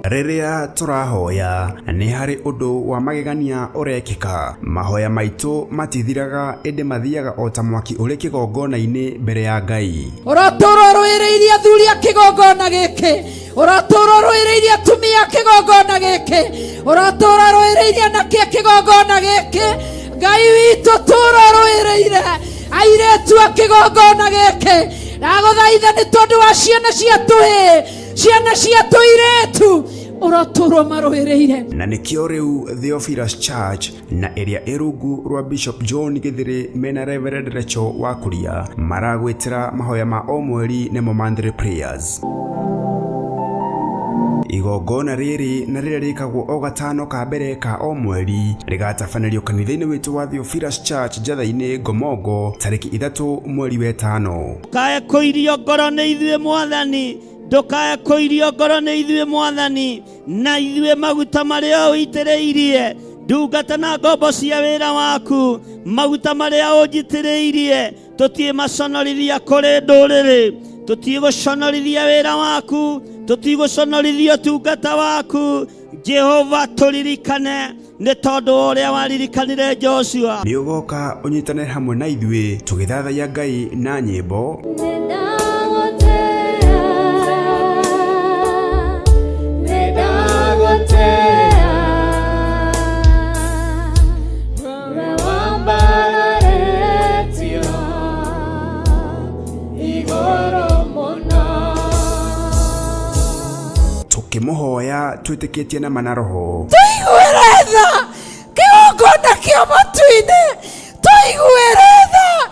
Riria turahoya ni hari undu wa magegania urekika. Mahoya maitu matithiraga indi mathiaga o ta mwaki uri kigongona-ini mbere ya Ngai. Uratura rwireirie athuri a kigongona giki, uratura rwireirie atumia a kigongona giki, uratura rwireirie anake a kigongona giki. Ngai witu tura rwireire airetu a kigongona giki. Ndaguthaitha ni tondu wa ciana ciatu iretu uraturo marwireire. Na nikio riu Theophilus Church na area irungu rwa Bishop John Githiri mena Reverend Rachel Wakuria maragwitira mahoya ma o mweri nemo monthly prayers. Igongona riri na riria rikagwo o gatano ka mbere ka o mweri rigatabanĩrio kanitha-inĩ witu wa Theophilus Church Njatha-inĩ Ngomongo tariki 3 mweri wa 5. Ndũkae kũirio ngoro nĩ ithuĩ Mwathani, ndũkae kũirio ngoro nĩ ithuĩ Mwathani, na ithuĩ maguta marĩa ũitĩrĩirie ndungata na ngombo cia wĩra waku, maguta marĩa ũnjitĩrĩirie tũtiĩ maconorithia kũrĩ ndũrĩrĩ, tũtiĩ gũconorithia wĩra waku, tũtiĩ gũconorithia ũtungata waku. Jehova tũririkane nĩ tondũ ũrĩa waririkanire Joshua. Nĩ ũgoka ũnyitane hamwe na ithuĩ tũgĩthathaiya Ngai na nyĩmbo. Tukimuhoya twitikitie na manaroho. Tuiguire tha kigongona kia matu-ini, tuiguire tha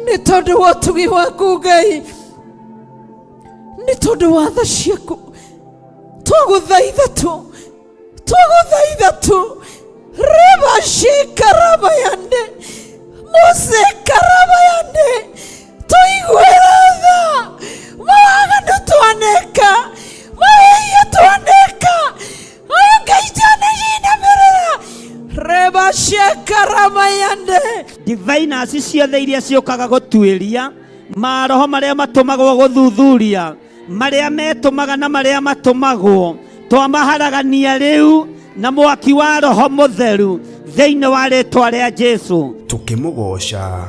ni tondu wa utugi waku Ngai, ni tondu wa tha ciaku. Twaguthaitha tu reba shikarabayande muse karabayande. Tuiguire tha mawaganu twaneka mawaiya twaneka ayo Ngai twanejina merera reba shikarabayande. Diviners ciothe iria ciũkaga gũtuĩria, maroho marĩa matũmagwo gũthuthuria, marĩa metũmaga na marĩa matũmagwo, twamaharagania rĩu na mwaki wa Roho Mũtheru thĩinĩ wa rĩĩtwa rĩa Jesũ. Tukimũgoca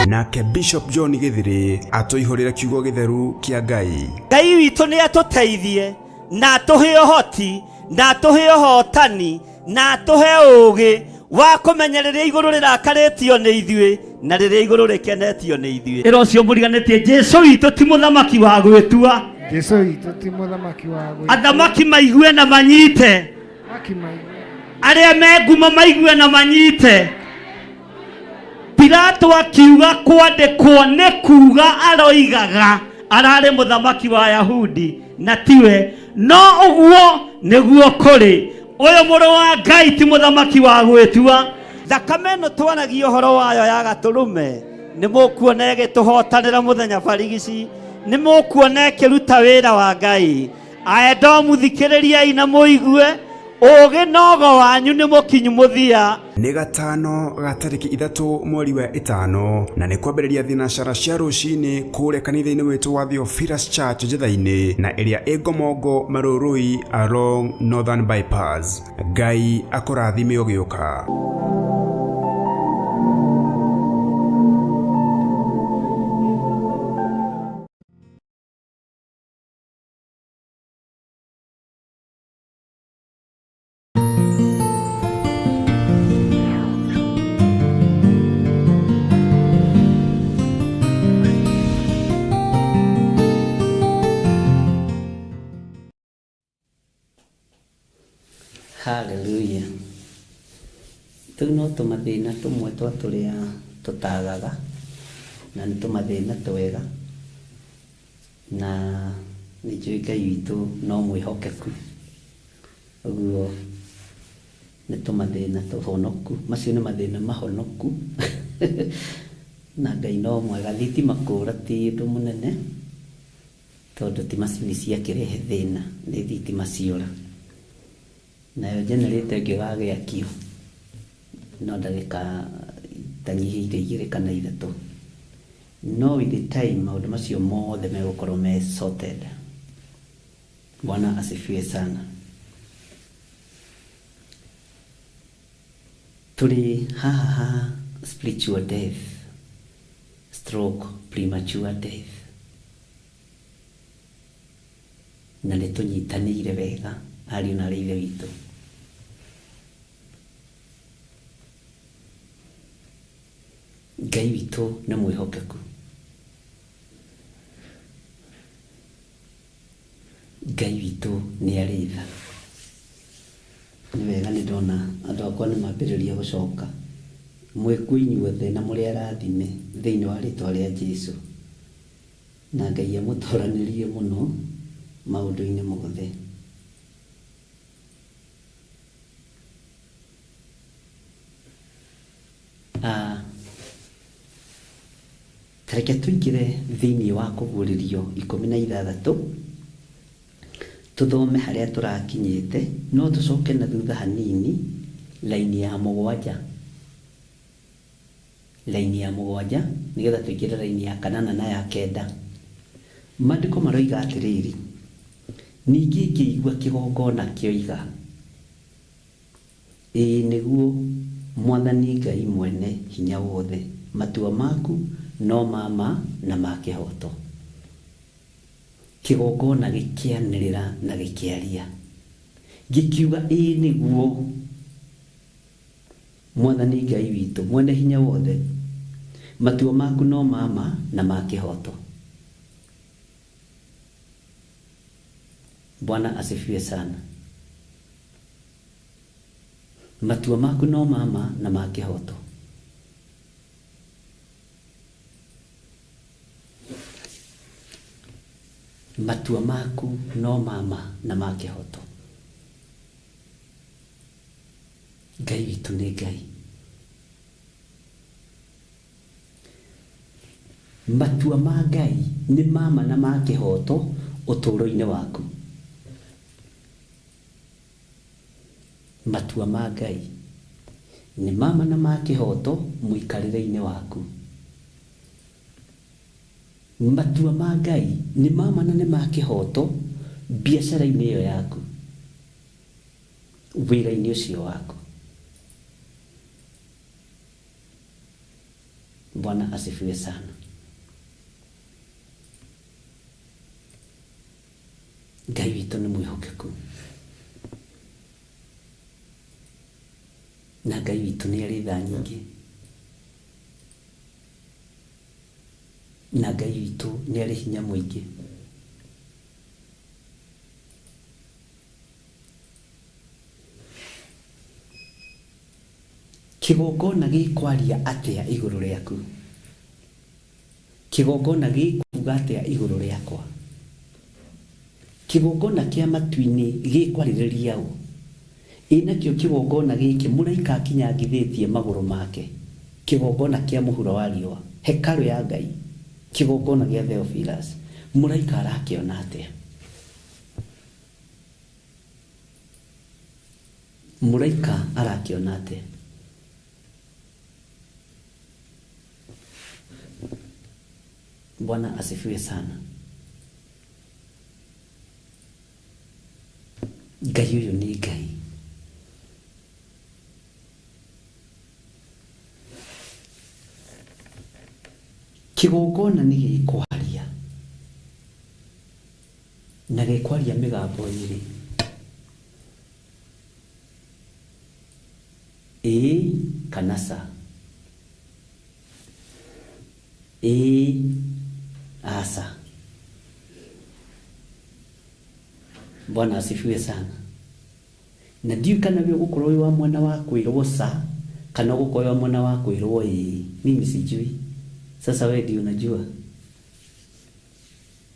nake Bishop John Githiri atuihurira kiugo githeru kia Ngai. Ngai witũ nĩ atũteithie na atũhe ũhoti na atũhe ũhotani na atũhe ũũgĩ wa kũmenyereria igũrũ rĩrakarĩtio nĩ ithuĩ na rĩrĩa igũrũ rĩkenetio nĩ ithuĩ. Ĩra ũcio mũriganĩtie, Jesũ witũ ti mũthamaki wa gwĩtua. Jesũ witũ ti mũthamaki wa gwĩtua. Athamaki maigue na manyite, arĩa me ngumo maigue na manyite. Pilato akiuga kwandĩkwo nĩ kuuga aroigaga ararĩ mũthamaki wa Ayahudi na tiwe, no ũguo nĩguo kũrĩ. Ũyũ mũrũ wa Ngai ti mũthamaki wa gwĩtua. Thakame ĩno twanagia ũhoro wayo ya gatũrũme nĩ mũkuona ĩgĩtũhotanĩra mũthenya barigici, nĩ mũkuona ĩkĩruta wĩra wa Ngai. Aendo mũthikĩrĩriai na mũigue, ũũgĩ nogo wanyu nĩ mũkinyu mũthia. Nĩ gatano ga tariki 3 mweri wa 5 na nĩ kwambĩrĩria thinacara cia rũcinĩ kũrĩa kanitha-inĩ witũ wa Theophilus Church Njatha-inĩ na ĩrĩa ĩ Ngomongo Marũrũi along Northern Bypass. Ngai akũrathime ũgĩũka. Hallelujah. Tuno tumathina tumwe twa turia tutagaga na nĩ tumathina twega na nĩ njũĩ Ngai witũ no mwĩhokeku, ũguo nĩ tũmathĩna tũhonoku, macio nĩ mathĩna mahonoku na Ngai no mwega. Thitima kũũra ti ũndũ mũnene tondũ ti macini ciakĩrehe thĩna, nĩ thitima ciũra. Nayo generator ĩngĩgagĩakio no ndagĩka tanyihĩire 2 kana 3, no with the time maũndũ macio mothe megũkorwo me sorted. Bwana asifiwe sana. Tuli haha spiritual death stroke premature death, na nĩ tũnyitanĩire wega ariũ na arĩ ithe witũ. Ngai witũ nĩ mwĩhokeku. Ngai witũ nĩ arĩ tha. Nĩ wega nĩ ndona andũ akwa nĩ mambĩrĩria gũcoka. Mwĩkuo inyuothe na mũrĩ arathime thĩinĩ wa rĩĩtwa rĩa Jesũ. Na Ngai amũtũranĩrie mũno maũndũ-inĩ mothe. Tareke tũingĩre thĩinĩ wa kũguũrĩrio 16 tũthome harĩa tũrakinyĩte, no tũcoke na thutha hanini laini ya 7, nĩgetha tũingĩre laini ya 8 na ya 9. Maandĩko maroiga atĩrĩrĩ, ningĩ ngĩigua kĩgongona kĩoiga, ĩĩ nĩguo Mwathani Ngai mwene hinya wothe, matua maku no mama na ma kĩhoto. Kĩgongona gĩkĩanĩrĩra na gĩkĩaria, gĩkiuga ĩĩ nĩguo Mwathani Ngai witũ mwene hinya wothe, matua maku no mama na ma kĩhoto. Bwana asifiwe sana. Matua maku no mama na ma kĩhoto. Matua maku no mama na ma kĩhoto. Ngai witũ nĩ Ngai. Matua ma Ngai nĩ mama na ma kĩhoto ũtũũro-inĩ waku. Matua ma Ngai nĩ mama na ma kĩhoto mũikarĩre-inĩ waku. Matua ma Ngai nĩ mama na nĩ ma kĩhoto biacara-inĩ ĩyo yaku, wĩra-inĩ ũcio waku. Bwana asifiwe sana. Ngai witũ nĩ mwĩhokeku. Na Ngai witũ nĩ arĩ tha nyingĩ. Na Ngai witũ nĩ arĩ hinya mũingĩ. Kĩgongona gĩkwaria atĩa igũrũ rĩaku? Kĩgongona gĩkuuga atĩa igũrũ rĩakwa? Kĩgongona kĩa matu-inĩ gĩkwarĩrĩria ũ? Nakĩo kĩgongona gĩkĩ mũraika akinyangithĩtie magũrũ make. Kĩgongona kĩa mũhuro wa riũa, hekarũ ya Ngai, kĩgongona gĩa Theophilus, mũraika arakĩona atĩa? Mũraika arakĩona atĩa? Bwana asifiwe sana. Ngai ũyũ nĩ Ngai. Kĩgongona nĩ gĩkwaria, na gĩkwaria mĩgambo ĩrĩ, ĩĩ kana ca, ĩĩ aca. Bwana asifiwe sana. Na ndiyo kana wewe gũkorwo wĩ wa mwana wa kwĩrwo ca kana gũkorwo wa mwana wa kwĩrwo ĩĩ, mimi sijui. Sasa wewe ndio unajua.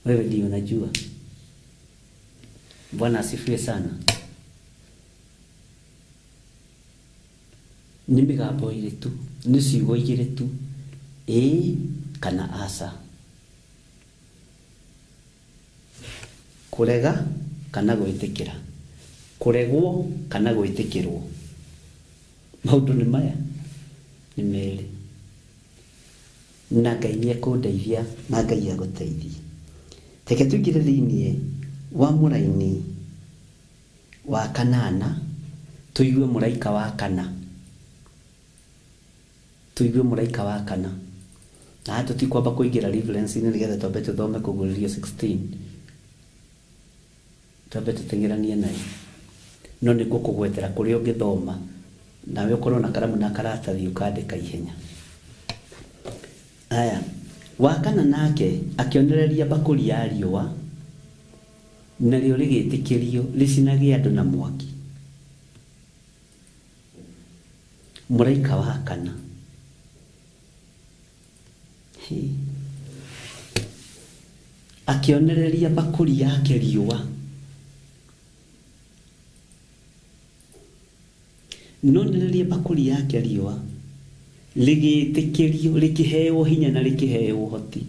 Wewe ndio unajua. Bwana asifiwe sana. Nĩ mĩgambo ĩrĩ tu, nĩ ciugo igĩrĩ tu, kana aca. Kurega kana gwitikira. Kuregwo kana gwitikirwo. Maundu ni maya ni meri. Na Ngai ni ekundeithia na Ngai aguteithie. Teke tuingire thiini wa muraini wa kanana tuigue muraika wa kana. Tuigue muraika wa kana. Na tutikwamba kuingira reference ni nigetha twambe tuthome kuguririo 16. Twambe tuteng'eranie nayo. No nĩ kũgwetera kũrĩa ũngĩthoma nawe ũkorwo na karamu na karatathi ũkandĩka ihenya. Aya, wakana nake akĩonereria bakũri ya riũa narĩo rĩgĩtĩkĩrio rĩcinage andũ na mwaki. Mũraika wa kana akĩonereria bakũri yake riũa. Nonereria bakũri yake riũa rĩgĩtĩkĩrio rĩkĩheo hinya na rĩkĩheo ũhoti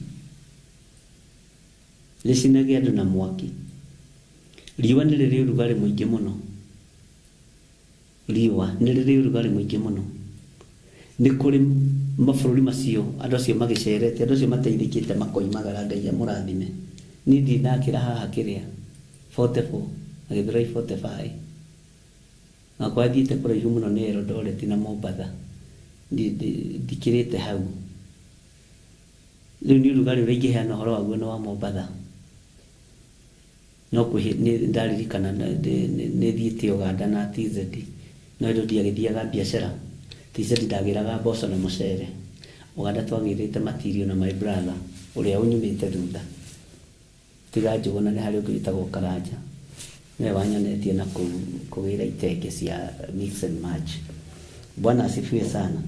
rĩcinage andũ na mwaki. Riũa nĩ rĩrĩ ũrugarĩ mũingĩ mũno. Riũa nĩ rĩrĩ ũrugarĩ mũingĩ mũno. Nĩ kũrĩ mabũrũri macio andũ acio magĩcerete, andũ acio mateithĩkĩte makoimagara. Ngai amũrathime. Niĩ ndirĩ ndakĩra haha kĩrĩa 44 na Gĩthũrai 45 na kwa thiĩte kũraihu mũno nĩ Eldoret na Mombatha. Ndikĩrĩte hau. Rĩu nĩ ũrugarĩ ũraingĩheana ũhoro waguo na wa Mombatha. No nĩ ndaririkana nĩ thiĩte Uganda na TZ. No hĩndĩ ndiagĩthiaga biacara. TZ ndagĩraga mboco na mũcere. Uganda twagĩrĩte material na my brother ũrĩa ũnyumĩte thutha. Tiga Njũgũna nĩ harĩ ũngĩ wĩtagwo Karanja. Nĩwe wanyonetie na kũgĩra itenge cia mix and match. Bwana asifiwe sana.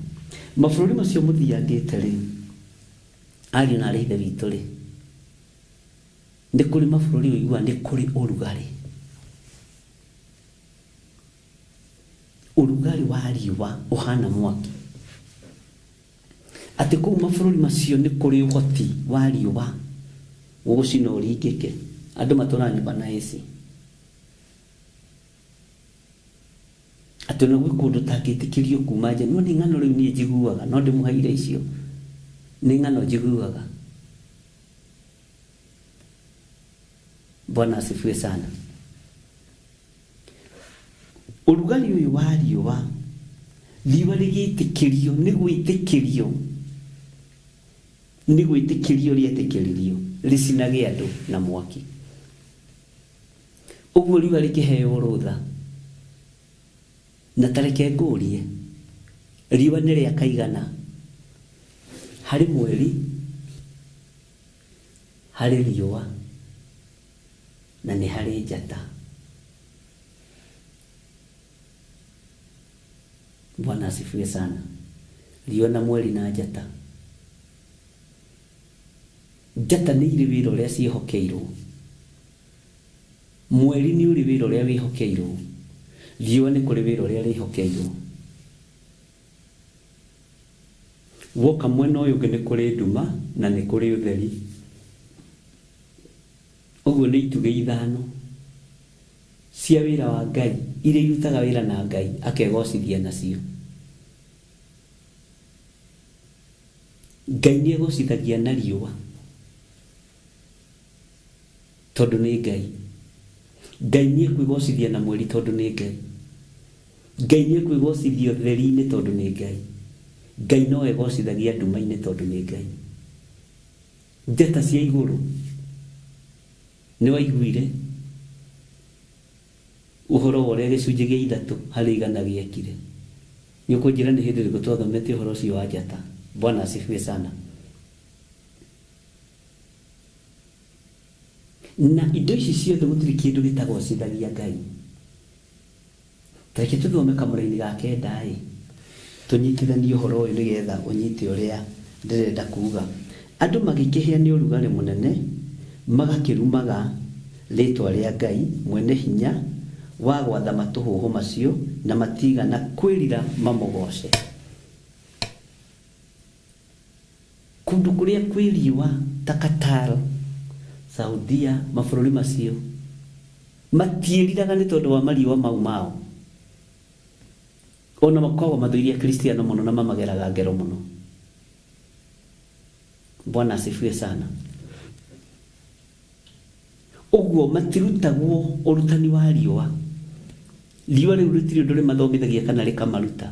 Mabũrũri macio mũthiangĩte rĩ, ariũ na ithe witũ rĩ, nĩ kũrĩ mabũrũri ũigua nĩ kũrĩ ũrugarĩ. Ũrugarĩ wa riũa ũhana mwaki. Atĩ kũu mabũrũri macio nĩ kũrĩ ũhoti wa riũa gũgũcina ũringĩke. Andũ matũũraga nyũmba na AC. Atĩ no gwĩ kũndũ tangĩtĩkĩrio kuma nja. No nĩ ng'ano rĩu niĩ njiguaga, no ndĩmũheire icio. Nĩ ng'ano njiguaga. Bwana asifiwe sana. Ũrugarĩ ũyũ wa riũa, riũa rĩgĩtĩkĩrio, nĩ gwĩtĩkĩrio rĩetĩkĩririo rĩcinage andũ na mwaki. Ũguo riũa rĩkĩheo rũtha. Na tareke ngũrie, riũa nĩ rĩa kaigana harĩ mweri, harĩ riũa na nĩ harĩ njata. Bwana asifiwe sana. Riũa na mweri na njata. Njata nĩ irĩ wĩra ũrĩa ciĩhokeirwo. Mweri nĩ ũrĩ wĩra ũrĩa wĩhokeirwo. Riũa nĩ kũrĩ wĩra ũrĩa rĩhokeirwo. Woka mwena ũyũ ũngĩ nĩ kũrĩ nduma na nĩ kũrĩ ũtheri. Ũguo nĩ itugĩ ithano cia wĩra wa Ngai iria irutaga wĩra na Ngai akegocithia nacio. Ngai nĩ egocithagia na riũa tondũ nĩ Ngai. Ngai nĩ ekwĩgocithia na mweri tondũ nĩ Ngai. Ngai nĩ ekwĩgocithia ũtheri-inĩ tondũ nĩ Ngai. Ngai no egocithagia nduma-inĩ tondũ nĩ Ngai. Njata cia igũrũ nĩ waiguire ũhoro wa ũrĩa gĩcunjĩ gĩa ithatũ harĩ igana gĩekire. Nĩ ũkũnjĩra nĩ hĩndĩ ĩrĩkũ twathomete ũhoro ũcio wa njata. Bwana asifiwe sana. Na indo ici ciothe gũtirĩ kĩndũ gĩtagocithagia Ngai. Tareke tũthome kamũra-inĩ ga kenda tũnyitithanie ũhoro ũyũ nĩgetha ũnyite ũrĩa ndĩrenda kuuga. Andũ magĩkĩhĩa nĩ ũrugarĩ mũnene magakĩrumaga rĩtwa rĩa Ngai mwene hinya wa gwatha matũhũhũ macio na matigana kwĩrira mamũgoce. kundu kuria kwiriwa ta Qatar, Saudia, mabũrũri macio matiĩriraga nĩ tondũ wa mariũa mau mao, ona makoragwo mathũirie Kristiano mũno na mamageraga ngero mũno. Bwana asifiwe sana. Ũguo matirutagwo ũrutani wa riũa. Riũa rĩu rĩtirĩ ũndũ rĩmathomithagia kana rĩkamaruta.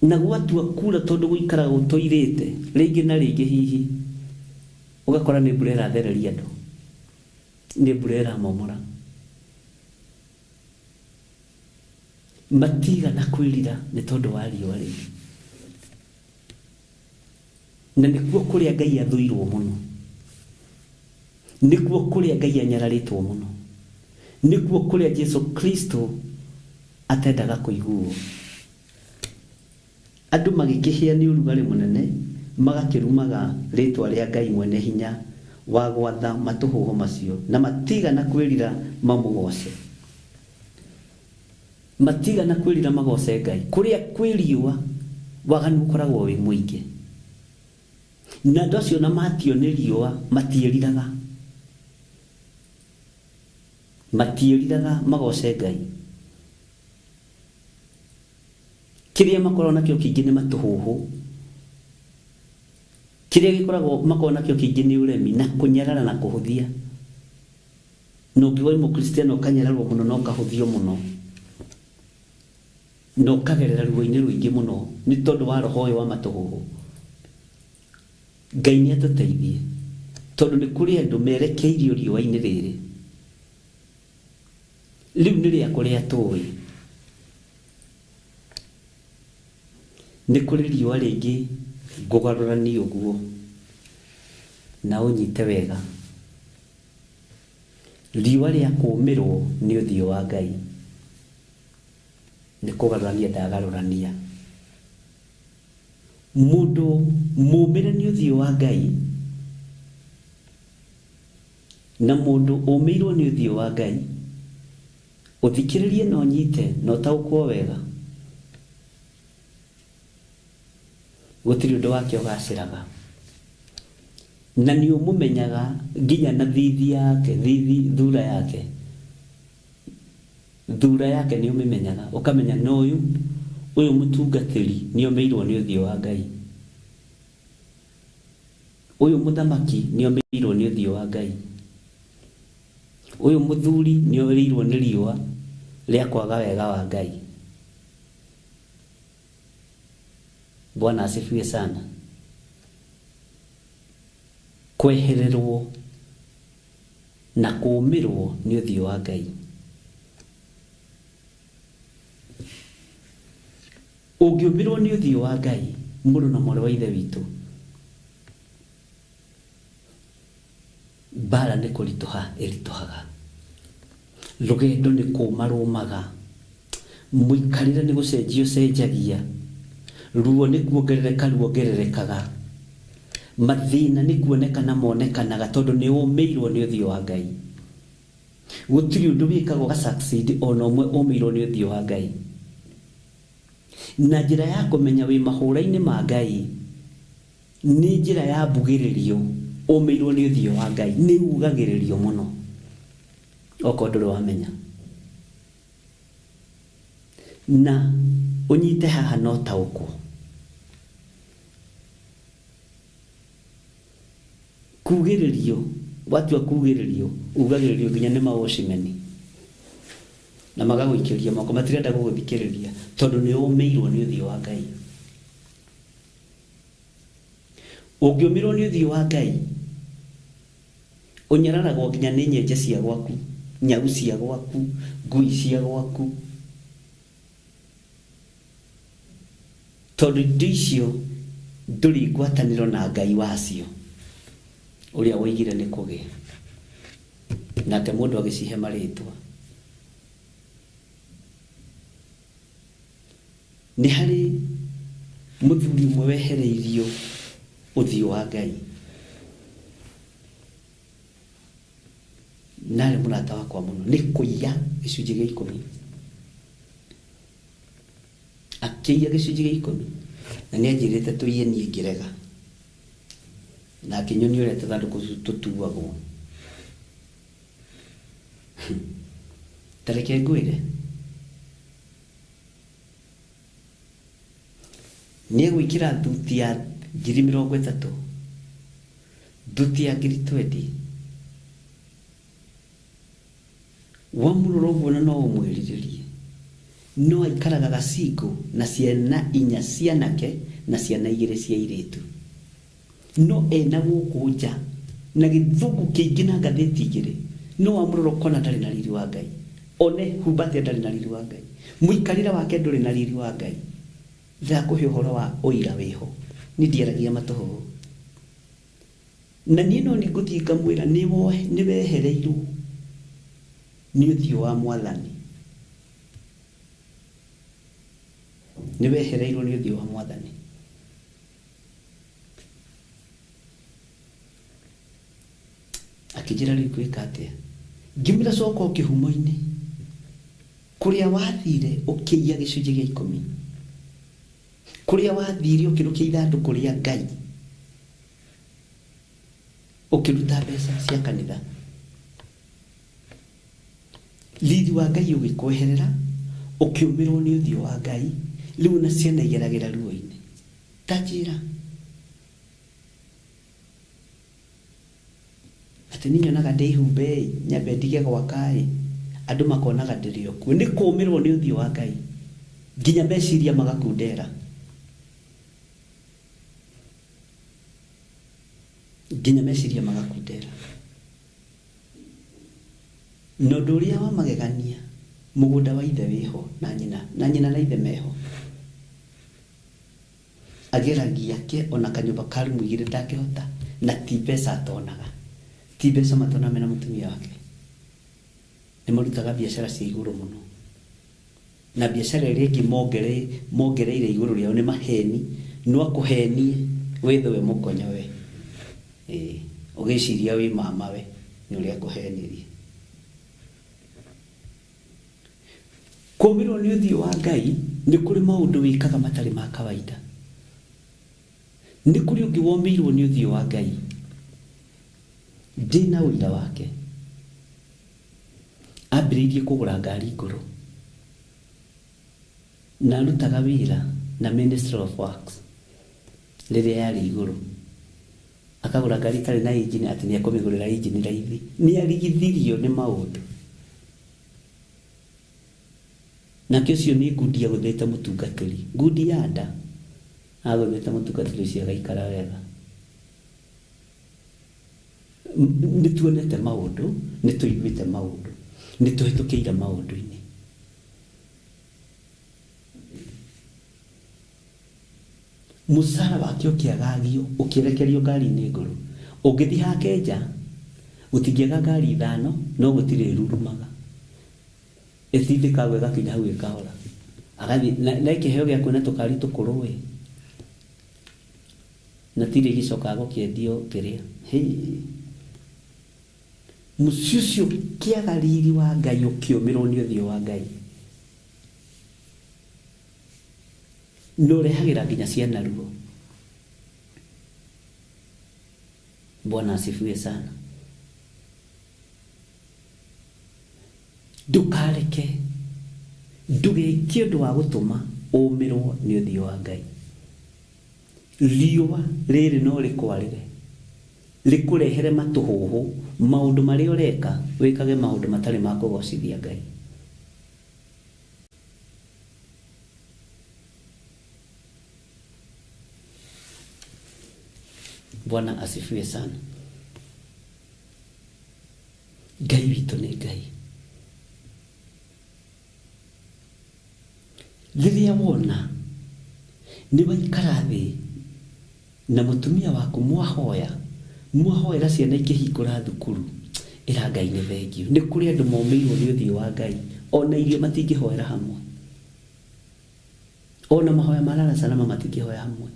Na gwatua kura tondũ gũikara gũtoirĩte rĩngĩ na rĩngĩ hihi ũgakora nĩ mbura ĩrathereria andũ, nĩ mbura ĩramomora. Matigana kwĩrira nĩ tondũ wa riũa rĩu, na nĩkuo kũrĩa Ngai athũirwo mũno, nĩkuo kũrĩa Ngai anyararĩtwo mũno, nĩkuo kũrĩa Jesu Kristo atendaga kũiguo. Andũ magĩkĩhĩa nĩ ũrugarĩ mũnene magakĩrumaga rĩtwa rĩa Ngai mwene hinya wa gwatha matũhũho macio, na matigana kwĩrira mamũgoce, matigana kwĩrira magoce Ngai. Kũrĩa kwĩriũa waganu ũkoragwo wĩ mũingĩ, na andũ acio na matio nĩ riũa matiĩriraga magoce Ngai. Kĩrĩa makorwo nakĩo kĩingĩ nĩ matũhũhũ, kĩrĩa gĩkoragwo makorwo nakĩo kĩingĩ nĩ ũremi na kũnyarara na kũhũthia. Na ũngĩwa wĩ mũkristiano ũkanyararwo mũno na ũkahũthio mũno na ũkagerera ruo-inĩ rũingĩ mũno nĩ tondũ wa roho ũyũ wa matũhũhũ. Ngai nĩ atũteithie, tondũ nĩ kũrĩ andũ merekeirio riũa-inĩ rĩrĩ. Rĩu nĩ rĩa kũrĩa tũĩ, nĩ kũrĩ riũa rĩngĩ ngũgarũrani ũguo na ũnyite wega. Riũa rĩa kũũmĩrwo nĩ ũthiũ wa Ngai, nĩ kũgarũrania ndagarũrania. Mũndũ mũũmĩre nĩ ũthiũ wa Ngai, na mũndũ ũũmĩirwo nĩ ũthiũ wa Ngai, ũthikĩrĩrie na ũnyite na ũtaũkwo wega. Gũtirĩ ũndũ wake ũgacĩraga, na nĩ ũmũmenyaga nginya na thithi yake, thura yake nĩ ũmĩmenyaga, ũkamenya na ũyũ mũtungatĩri nĩ ũmĩirwo nĩ ũthiũ wa Ngai, ũyũ mũthamaki nĩ ũmĩirwo nĩ ũthiũ wa Ngai, ũyũ mũthuri nĩ ũrĩirwo nĩ riũa rĩa kwaga wega wa Ngai. Bwana asifiwe sana. Kwehererwo na kũũmĩrwo nĩ ũthiũ wa Ngai. Ũngĩũmĩrwo nĩ ũthiũ wa Ngai, mũrũ na mwarĩ wa ithe witũ, mbara nĩ kũritũha ĩritũhaga, rũgendo nĩ kũũma rũmaga, mũikarĩre nĩ gũcenjio cenjagia, ruo nĩ kuongererekaga, mathĩna nĩ kuonekana monekanaga tondũ nĩ ũmĩirwo nĩ ũthiũ wa Ngai. Gũtirĩ ũndũ wĩkagwo ga-succeed ona ũmwe ũmĩirwo nĩ ũthiũ wa Ngai. Na njĩra ya kũmenya wĩ mahũra-inĩ ma Ngai nĩ njĩra ya mbugĩrĩrio. Ũmĩirwo nĩ ũthiũ wa Ngai nĩ ugagĩrĩrio mũno, okorwo ndũrĩ wamenya. Na ũnyite haha no taũkwo, kugĩrĩrio, watua kugĩrĩrio ugagĩrĩrio nginya nĩ mawoshimeni na magagũikĩria moko, matirenda gũgũthikĩrĩria tondũ nĩ ũmĩirwo nĩ ũthiũ wa Ngai. Ũngĩũmĩrwo nĩ ũthiũ wa Ngai, ũnyararagwo nginya nĩ nyenje cia gwaku, nyau cia gwaku, ngui cia gwaku, tondũ indo icio ndũrĩ ngwatanĩro na Ngai wacio ũrĩa woigire nĩ kũgĩa, nake mũndũ agĩcihe marĩtwa. Nĩ harĩ mũthuri ũmwe wehereirio ũthiũ wa Ngai, narĩ mũrata wakwa mũno, nĩ kũiya gĩcunjĩ gĩa 10, akĩiya gĩcunjĩ gĩa 10 na nĩ anjĩrĩte tũiye niĩ ngĩrega na akĩnyonia ũrĩa tũthandũkũ tũtuagwo. Tareke ngwĩre nĩ egwĩkĩra thuti ya 30,000 thuti ya 20,000 wamũrora ũguo na no ũmwĩrirĩrie no aikaraga gacingo na ciana 4 cianake na ciana 2 cia airĩtu no ena gũkũ nja na gĩthũngũ kĩingĩ na ngathĩti 2 no wamũrora ũkona ndarĩ na riri wa Ngai one humbate ndarĩ na riri wa Ngai mũikarĩre wake ndũrĩ na riri wa Ngai kũhe ũhoro wa ũira wĩho nĩ ndiaragia matũhũ na niĩ no nĩngũthiĩ ngamwĩra nĩ wehereirwo nĩ ũthiũ wa Mwathani nĩ wehereirwo nĩ ũthiũ wa Mwathani. Akĩnjĩra rĩu gwĩka atĩa ngĩmwĩra coka o kĩhumo-inĩ kũrĩa wathire ũkĩiya gĩcunjĩ gĩa 10 kũrĩa wathire ũkĩrũkia ithandũkũ rĩa Ngai ũkĩruta mbeca cia kanitha riri wa Ngai ũgĩkweherera ũkĩũmĩrwo nĩ ũthiũ wa Ngai rĩu na ciana igeragĩra ruo-inĩ tanjĩra atĩ niĩ nyonaga ndĩhumbe nyambe ndige gwaka andũ makonaga ndĩrĩ okuo nĩ kũũmĩrwo nĩ ũthiũ wa Ngai nginya meciria magakundera no ũndũ ũrĩa wa magegania mũgũnda wa ithe wĩho na nyina na ithe meho ageragia ke ona kanyũmba ka rumu 2 ndakĩhota na ti mbeca atonaga ti mbeca matona mena mũtumia wake nĩ marutaga biacara cia igũrũ mũno na biacara ĩrĩa ĩngĩ mongereire igũrũ rĩao nĩ maheni no akũhenie wĩthwe mũkonya we ũgĩciria wĩ mama we nĩ ũrĩa akũhenirie kũũmĩrwo nĩ ũthiũ wa Ngai nĩ kũrĩ maũndũ wĩkaga matarĩ ma kawaida nĩ kũrĩ ũngĩ womĩirwo nĩ ũthiũ wa Ngai ndĩna ũira wake ambĩrĩirie kũgũra ngari ngũrũ na arutaga wĩra na Ministry of Works rĩrĩa yarĩ igũrũ akagũra ngari itarĩ na injini atĩ nĩ ekũmĩgũrĩra injini raithi nĩ arigithirio nĩ maũndũ nake ũcio nĩ ngundi agũthĩte mũtungatĩri ngundi ya nda agũthĩte mũtungatĩri ũcio agaikara wega nĩ tuonete maũndũ nĩ tũiguĩte maũndũ nĩ tũhĩtũkĩire maũndũ-inĩ mũcara wake ũkĩagagio ũkĩrekerio ngari-inĩ ngũrũ ũngĩthiĩ hake nja gũtingĩaga ngari 5 no gũtirĩ rurumaga ĩtindĩkagwo ĩgakinya hau ĩkahora agathiĩ na ĩkĩheo gĩa kuona tũkari tũkũrũ na tirĩ gĩcokaga gũkĩendio kĩrĩa mũciĩ ũcio kĩaga riri wa Ngai ũkĩũmĩrwo nĩ ũthiũ wa Ngai no rehagĩra nginya ciana ruo. Bwana asifiwe sana. Ndukareke ndugĩkie ũndũ wa gũtũma ũmĩrwo nĩ ũthiũ wa Ngai. Riũa rĩrĩ no rĩkwarĩre rĩkũrehere matũhũhũ maũndũ marĩa ũreka wĩkage maũndũ matarĩ ma kũgocithia Ngai. Bwana asifiwe sana. Ngai witũ nĩ Ngai. Rĩrĩa wona nĩ waikara thĩ na mũtumia waku mwahoera ciana ikĩhingũra thukuru ĩra Ngai nĩ thengio. Nĩ kũrĩ andũ momĩirwo nĩ ũthiũ wa Ngai ona irio matingĩhoera hamwe, ona mahoya marara salama matingĩhoya hamwe.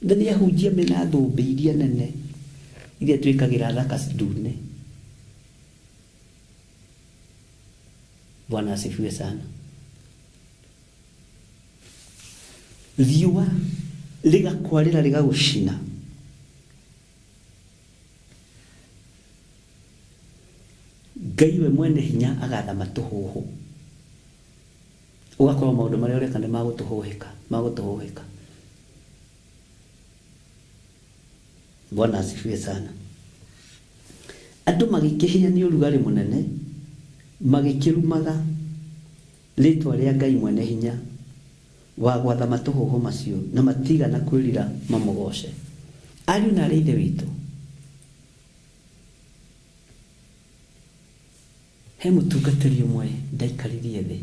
Ndani ahunjia mena thũmbĩ iria nene iria twĩkagĩra thaka ndune. Bwana asifiwe sana. riũa rĩgakwarĩra rĩgagũcina, Ngai we mwene hinya agatha matũhũhũ, ũgakorwo maũndũ marĩa ũreka nĩ magũtũhũhĩka. Bwana asifiwe sana. Andũ magĩkĩhinya nĩ ũrugarĩ mũnene, magĩkĩrumaga rĩtwa rĩa Ngai mwene hinya wa gwatha matũhũhũ macio, na matigana kwĩrira mamũgoce. Ariũ na aarĩ a Ithe witũ, he mũtungatĩri ũmwe ndaikaririe thĩ,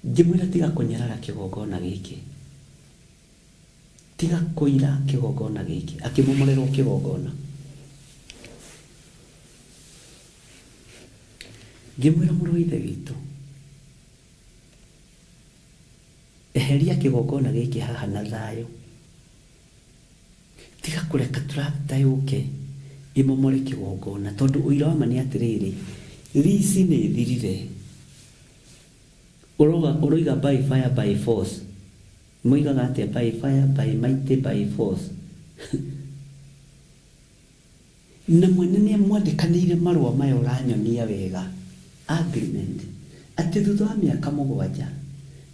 ngĩmwĩra tiga kũnyarara kĩgongona gĩkĩ, tiga kũira kĩgongona gĩkĩ, akĩmomorerwo kĩgongona. Ngĩmwĩra mũrũ wa Ithe witũ, eheria kĩgongona gĩkĩ haha na thayũ, tiga kũreka tũragita yũke ĩmomore kĩgongona, tondũ ũira wa ma nĩ atĩrĩrĩ, rici nĩ thirire. Ũroiga by fire by force, moigaga atĩa? By fire by mighty by force. Na mwene nĩ mwandĩkanĩire marũa maya ũranyonia wega, agreement, atĩ thutha wa mĩaka 7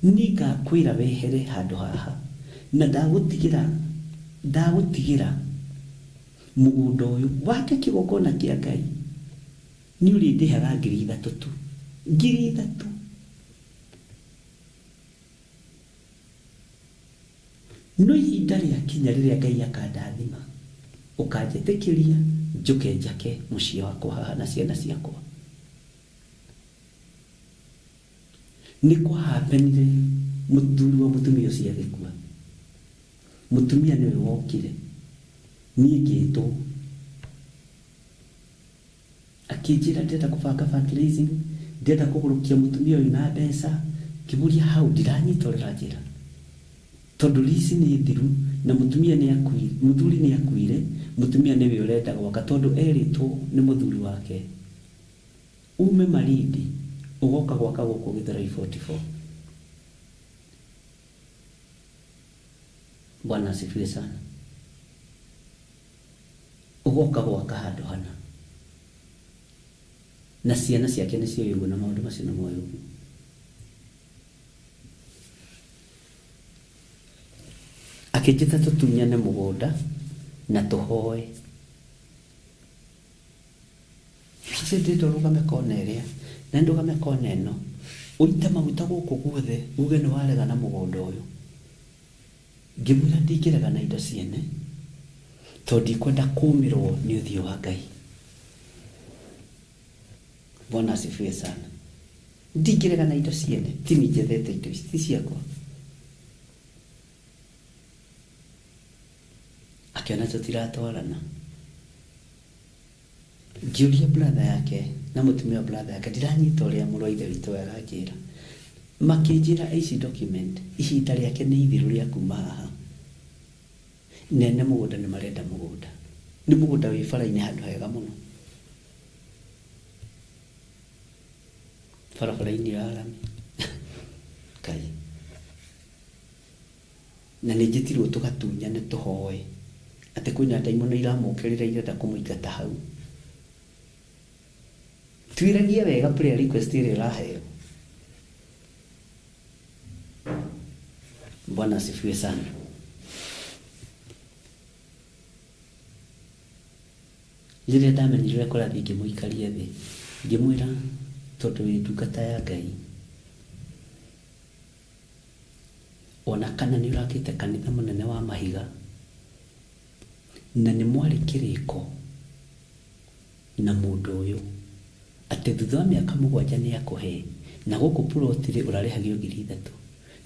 nĩ ngakwĩra wehere handũ haha, na ndagũtigĩra mũgũnda ũyũ wake kĩgongona kĩa Ngai, nĩ ũrĩndĩhaga 3,000 tu, 3,000. No ihinda rĩakinya rĩrĩa Ngai akandathima, ũkanjĩtĩkĩria njũke njake mũciĩ wakwa haha na ciana ciakwa. Nĩ kwahapenire mũthuri wa mũtumia ũcio agĩkua. Mũtumia nĩwe wokire, niĩ ngĩtwo, akĩnjĩra ndĩrenda kũbanga fundraising, ndĩrenda kũgũrũkia mũtumia ũyũ na mbeca. Ngĩmũria hau, ndiranyitũrĩra njĩra, tondũ rici nĩ thiru na mũtumia nĩ akuire, mũthuri nĩ akuire, mũtumia nĩwe ũrenda gwaka, tondũ erĩtwo nĩ mũthuri wake ume Malindi ũgoka gwaka gũkũ Gĩthũrai 44. Bwana asifiwe sana. Ũgoka gwaka handũ hana, na ciana ciake nĩ cio ũguo, na maũndũ macio nĩ moyo ũguo. Akĩnjĩta tũtunyane mũgũnda na tũhoe. Sisi ndĩrenda ũrũgame kona ĩrĩa, na ndũgame kona ĩno, ũite maguta gũkũ guothe, uge nĩ warega na mũgũnda ũyũ. Ngĩmwĩra ndingĩrega na indo ciene, tondũ ndikwenda kũũmĩrwo nĩ ũthiũ wa Ngai. Bwana asifiwe sana. Ndingĩrega na indo ciene, ti niĩ njethete indo ici, ti ciakwa. Akiona tũtiratwarana, ngĩũria brother yake na mũtumia wa brother yake, ndiranyita ũrĩa mũrũ wa Ithe witũ aranjĩra. Makĩnjĩra ici document, ihinda rĩake nĩ ithiru rĩa kuma haha. Nene mũgũnda nĩ marenda mũgũnda, nĩ mũgũnda wĩ bara-inĩ handũ hega mũno, barabara-inĩ ya rami Ngai. Na nĩ njĩtirwo tũgatunyane tũhoe, atĩ kwĩna ndaimono iramũkĩrĩra irenda kũmũingata hau. Tuiragie wega prayer request ĩrĩa ĩraheo. Bwana asifiwe sana. Rĩrĩa ndamenyire ũrĩa kũrathiĩ ngĩmũikaria thĩ, ngĩmwĩra tondũ wĩ ndungata ya Ngai, ona kana nĩ ũrakĩte kanitha mũnene wa mahiga, na nĩ mwarĩ kĩrĩko na mũndũ ũyũ, atĩ thutha wa mĩaka 7 nĩ akũhe, na gũkũ ploti ũrarĩhagio 3,000,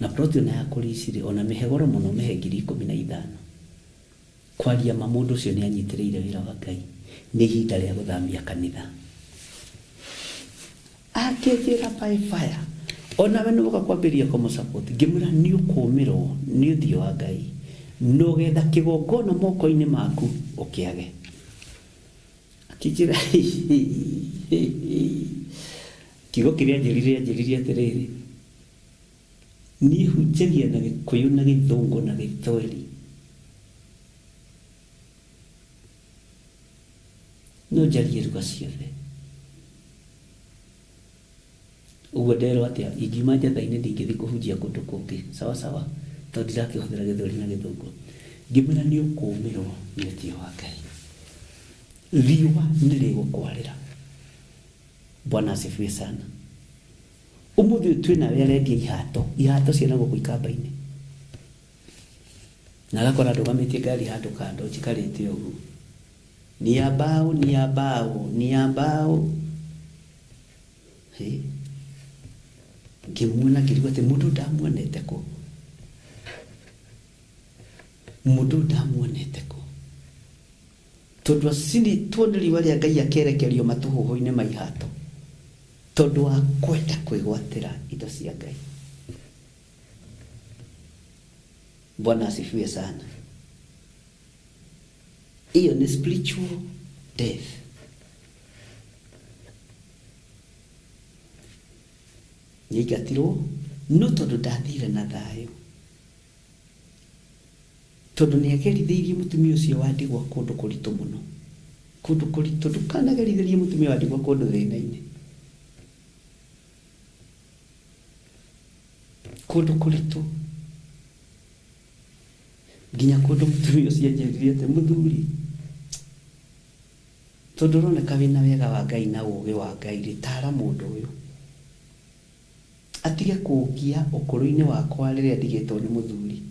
na ploti ona yakũricire ona mĩhegoro mũno mĩhe 15,000. Kwaria ma mũndũ ũcio nĩ anyitĩrĩire wĩra wa Ngai, nĩ ihinda rĩa gũthamia kanitha. Akĩnjĩra by fire, ona we nĩ ũka kwambĩrĩria kũmũsupport. Ngĩmwĩra nĩ ũkũũmĩrwo nĩ ũthiũ wa Ngai, no getha kĩgongona moko-inĩ maku ũkĩage. Akĩnjĩra kiugo kĩrĩa anjĩrire atĩrĩrĩ, ni hunjagia na Gikuyu na Githungu na Githweri. No njarie ruga ciothe. Uguo nderwo atia ingiuma njatha-inĩ ndingĩthiĩ kũhunjia kũndũ kũngĩ. Sawa sawa. Tondũ ndirakĩhũthĩra Gĩthweri na Gĩthũngũ. Ngĩmwĩra nĩ ũkũũmĩrwo nĩ ũthiũ wa Ngai. Riũa nĩrĩgũkwarĩra. Bwana asifiwe sana. Ũmũthĩ twĩna we arendia ihato ciana gũkũ ikamba-inĩ. Na agakora ndũgamĩtie ngari handũ kando njikarĩte ũguo. Ni ya mbao. Hey. Ngĩmuona ngĩrigwo atĩ mũndũ ndamuonete kũ. Tondũ acini tuone riũa rĩa Ngai akerekerio matũhũhũ-inĩ ma ihato. Tondũ wa kwenda kwĩgwatĩra indo cia Ngai. Bwana asifiwe sana. Hiyo ni spiritual death. Nĩaigatirwo no tondũ ndathire na thayũ. Tondũ nĩagerithĩirie mũtumia ũcio wa ndigwa kũndũ kũritũ mũno. Kũndũ kũritũ ndũkanagerithirie mũtumia wa ndigwa kũndũ thĩna-inĩ. Kũndũ kũritũ. Nginya kũndũ mũtumia ũcio anjĩrire atĩ mũthuri. Tondũ ũroneka wĩna wega wa Ngai na ũũgĩ wa Ngai rĩtara mũndũ ũyũ. Atige kũngia ũkũrũ-inĩ wakwa rĩrĩa ndigĩtwo nĩ mũthuri.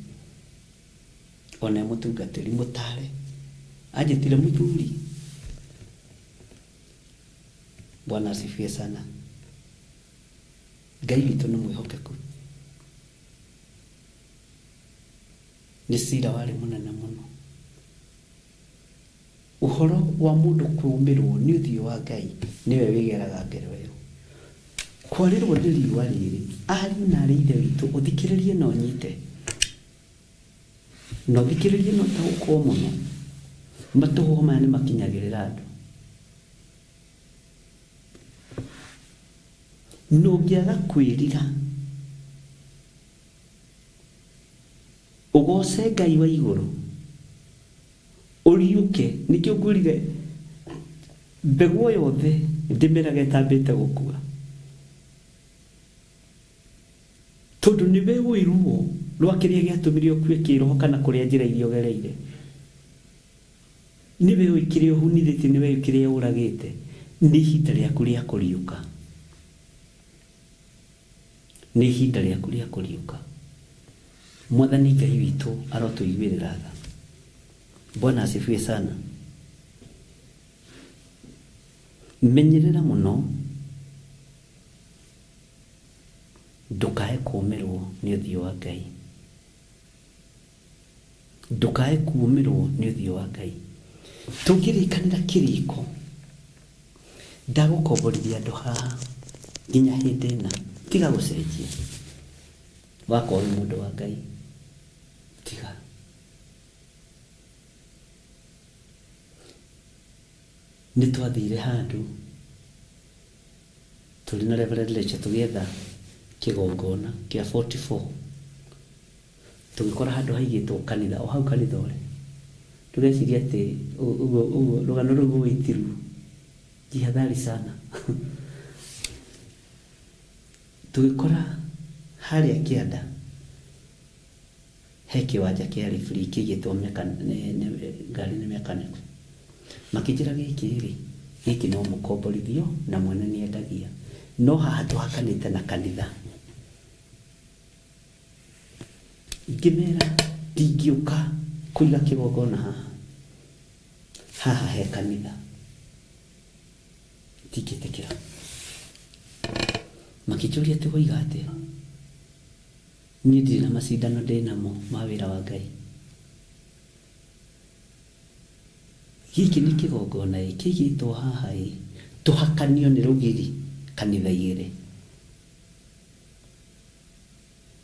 Ona mũtungatĩri mũtare. Anjĩtire mũthuri. Bwana asifiwe sana. Ngai witũ nĩ mwĩhokeku. Nĩ cira warĩ mũnene mũno. Ũhoro wa mũndũ kũũmĩrwo nĩ ũthiũ wa Ngai nĩwe wĩgeraga ngero ĩyo. Kwarĩrwo nĩ riũa rĩrĩ, ariũ na aarĩ a Ithe witũ ũthikĩrĩrie na ũnyite. Na ũthikĩrĩrie na ũtaũkwo mũno. Matũhũhũ maya nĩ makinyagĩrĩra andũ. Na ũngĩaga kwĩrira ũgoce Ngai wa igũrũ ũriũke. Nĩkĩo ngwĩrire mbegũ yothe ndĩmeraga ĩtambĩte gũkua. Tondũ nĩwe ũĩruo rwa kĩrĩa gĩatũmire ũkue kĩroho kana kũrĩa njĩra iria ũgereire. Nĩwe ũĩ kĩrĩa ũhunithĩtie, nĩwe ũĩ kĩrĩa ũragĩte. Nĩ ihinda rĩaku rĩa kũriũka. Nĩ ihinda rĩaku rĩa kũriũka. Mwathani Ngai witũ arotũiguĩrĩra tha. Bwana asifiwe sana. Menyerera mũno ndũkae kũũmĩrwo nĩ ũthiũ wa Ngai. Ndũkae kũũmĩrwo nĩ ũthiũ wa Ngai. Tũngĩrĩkanĩra kĩrĩko ndagũkomborithia andũ haha nginya hĩndĩ ĩna. Tiga gũcenjia. Wakorwo wĩ mũndũ wa Ngai. Tiga. Nĩ twathire handũ tũrĩ na Reverend Lecha tũgĩetha kĩgongona kĩa 44. Tũgĩkora handũ haigĩtwo kanitha, o hau kanitha ũrĩ. Tũgeciria atĩ ũguo rũgano rũu gũgĩtirwo. Jihadhari sana. Tũgĩkora harĩa kĩanda he kĩwanja kĩarĩ free kĩigĩtwo ngari nĩ mechanic. Makĩnjĩra gĩkĩ no mũkomborithio na mwene nĩ endagia. No haha tũhakanĩte na kanitha. Ngĩmera ndingĩũka kũiga kĩgongona haha. Haha he kanitha. Ndingĩtĩkĩra. Makĩnjũria atĩ woiga atĩa. Niĩ ndirĩ na macindano ndĩnamo ma wĩra wa Ngai. Gĩkĩ nĩ kĩgongona kĩigĩtwo haha tũhakanio nĩ rũgiri kanitha igĩrĩ.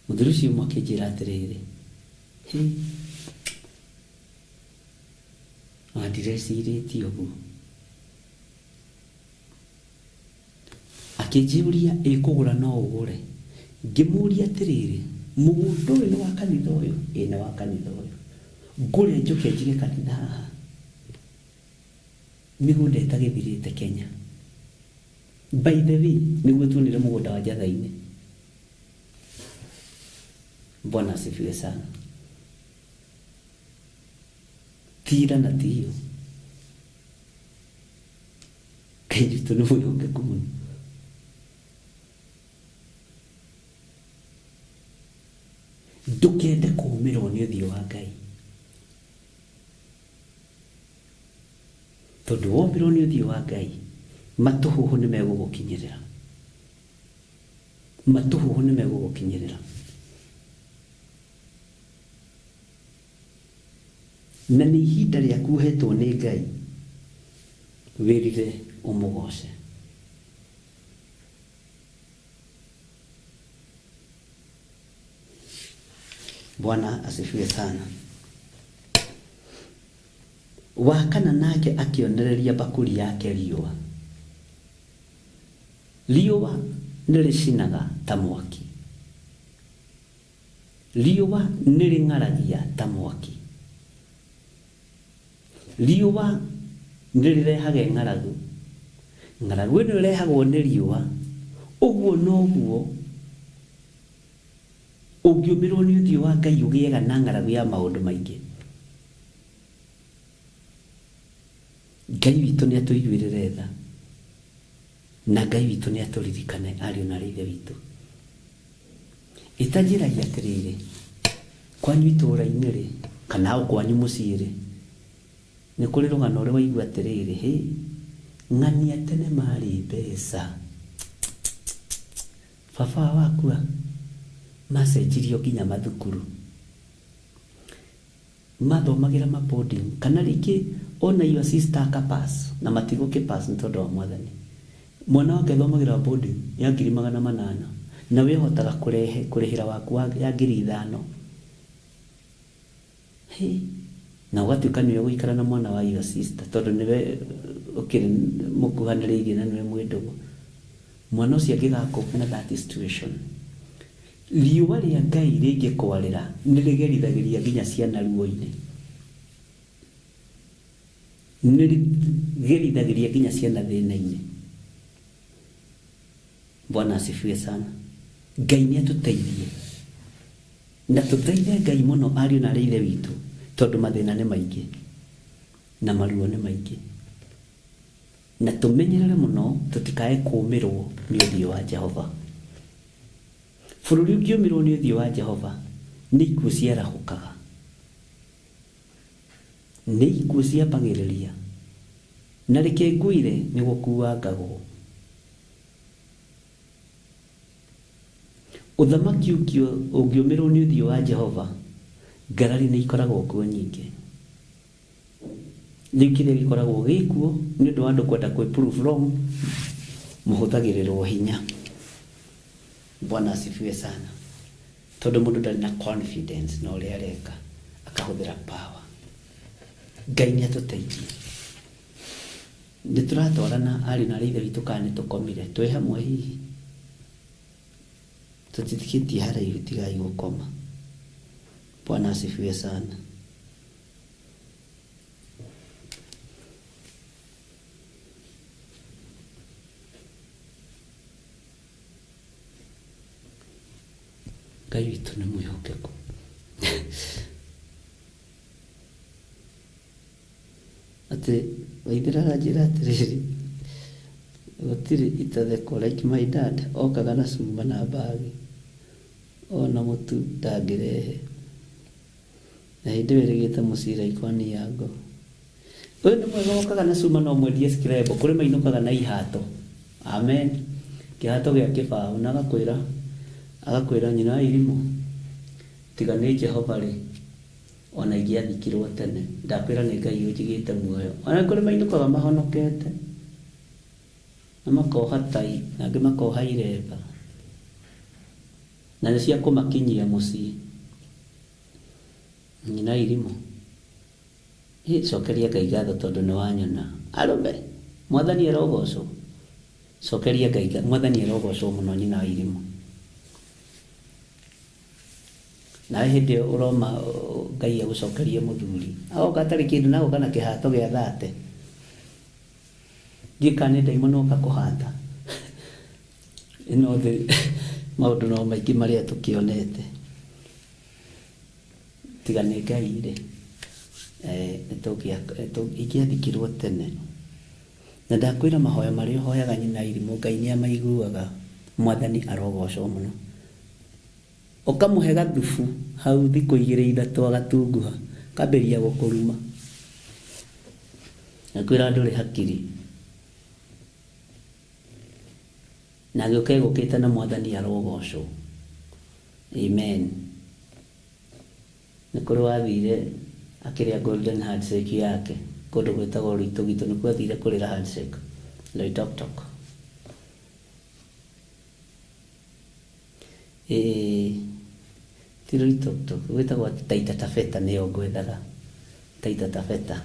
Mũthuri ũcio ũmwe akĩnjĩra atĩrĩrĩ, ndireciirĩtie ũguo. Akĩnjũria ĩkũgũra no ũgũre. Ngĩmũria atĩrĩrĩ, Mũgũnda ũyũ nĩ wa kanitha ũyũ, nĩ wa kanitha ũyũ. Ngũre njoke njige kanitha haha. Mĩgũnda ĩtagĩthirĩte Kenya. By the way, nĩguo tuonire mũgũnda wa Njatha-inĩ. Bwana asifiwe sana. Tira na tiyo. Kristo nĩ mwĩhokeku mũno. Ndũkende kũũmĩrwo nĩ ũthiũ wa Ngai. Tondũ wombirwo nĩ ũthiũ wa Ngai, matũhũhũ nĩ megũgũkinyĩrĩra. Matũhũhũ nĩ megũgũkinyĩrĩra. Na nĩ ihinda rĩaku ũhetwo nĩ Ngai wĩrire ũmũgoce. Bwana asifiwe sana. Wakana nake akionereria bakuri yake riũa. Riũa nĩrĩcinaga ta mwaki. Riũa nĩrĩng'aragia ta mwaki. Riũa nĩrĩrehaga ng'aragu. Ng'aragu ĩno ĩrehagwo nĩ riũa. Ũguo noguo ũngĩũmĩrwo nĩ ũthiũ wa Ngai ũgĩaga na ng'aragu ya maũndũ maingĩ. Ngai witũ nĩ atũiguĩrĩre tha. Na Ngai witũ nĩ atũririkane ariũ na ithe witũ. Itanjĩragia atĩrĩrĩ, kwanyu itũũra-inĩ rĩ, kana kwanyu mũciĩ rĩ, nĩ kũrĩ rũgano ũrĩa waigua atĩrĩrĩ, ng'ania tene marĩ mbeca. Baba wakua macenjirio nginya mathukuru. Mathomagĩra boarding, kana rĩngĩ ona your sister akapass na matigũkĩ pass nĩ tondũ wa Mwathani. Mwana wake thomagĩra boarding ya 800 na wĩhotaga kũrĩhĩra waku ya 5,000. Na ũgatuĩka nĩwe gũikara na mwana wa your sister tondũ nĩwe ũkĩrĩ mũkuhanĩrĩirie na nĩwe mwendwa. Mwana ũcio angĩgakopa na that situation. Riũa rĩa Ngai rĩngĩkwarĩra nĩrĩgerithagĩria nginya ciana ruo-inĩ. Nĩrĩgerithagĩria nginya ciana thĩna-inĩ. Bwana asifiwe sana. Ngai nĩ atũteithie. Na tũteithie Ngai mũno ariũ na ithe witũ tondũ mathĩna nĩ maingĩ na maruo nĩ maingĩ. Na tũmenyerere mũno tũtikae kũũmĩrwo nĩ ũthiũ wa Jehova. Bũrũri ũngĩũmĩrwo nĩ ũthiũ wa Jehova, nĩ ikuũ ciarahũkaga. Nĩ ikuũ ciambagĩrĩria. Na reke ngwĩre nĩ gũkuangagwo. Ũthamaki ũngĩũmĩrwo nĩ ũthiũ wa Jehova, ngarari nĩ ikoragwo kuo nyingĩ. Rĩu kĩrĩa gĩkoragwo gĩkuo nĩ ũndũ wa andũ kwenda kwĩ-prove wrong, mũhũthagĩrĩrwo hinya. Bwana asifiwe sana. Tondũ mũndũ ndarĩ na confidence na ũrĩa areka, akahũthĩra power. Ngai nĩ atũteithie. Nĩ tũratwarana ariũ na ithe witũ kana nĩ tũkomire twĩ hamwe hihi. Tũtitikĩtie haraihu tigai gũkoma. Bwana asifiwe sana. Ngai witũ nĩ mwĩhokeku. Atĩ Waithĩra aranjĩra atĩrĩrĩ, gũtirĩ itatheko like my dad okaga na cuma na bagi ona mũtu ndangĩrehe. Na hĩndĩ ĩyo ĩrĩgĩte mũcira ikoni yango. Ũyũ nĩ mwega okaga na cuma no mwendie screbo. Kũrĩ mainũkaga na ihato. Amen. Kĩhato gĩa kĩbaũ na agakwĩra nyina irimũ. Tiga nĩ Jehova rĩ. Ona ingĩathikirwo tene. Ndakwĩra nĩ Ngai ũnjigĩte muoyo. Ona kũrĩ mainũkaga mahonokete. Na makoha tai, na angĩ makoha iremba. Na nĩ cia kũmakinyia mũciĩ. Nyina irimũ. Cokeria Ngai ngatho tondũ nĩ wanyona. Arũme, Mwathani arogocwo. Cokeria Ngai, Mwathani arogocwo mũno nyina irimũ. na hindi uroma Ngai agucokerie muthuri agoka atari kindu na goka na kihato gia thate gikane daimono kakuhanda ino the maundu no maingĩ marĩa tukionete tigane Ngai ri ikiathikirwo tene na ndakwĩra mahoya marĩa hoyaga nyina irimũ Ngai nĩamaiguaga mwathani arogocwo mũno ukamuhe gathubu hau thikũ 2-3 agatunguha kamberia gũkũruma nakwĩra ndũrĩ hakiri na gĩũke gũkĩte na mwathani arogocwo amen nĩ kũrĩ wathire akĩrĩa golden handshake yake kũndũ gwĩtagwo Rũitũgitũ nĩkuo athire kũrĩra handshake Loitoktok ti Loitoktok gwĩtagwo Taita Taveta nĩyo ngwethaga Taita Taveta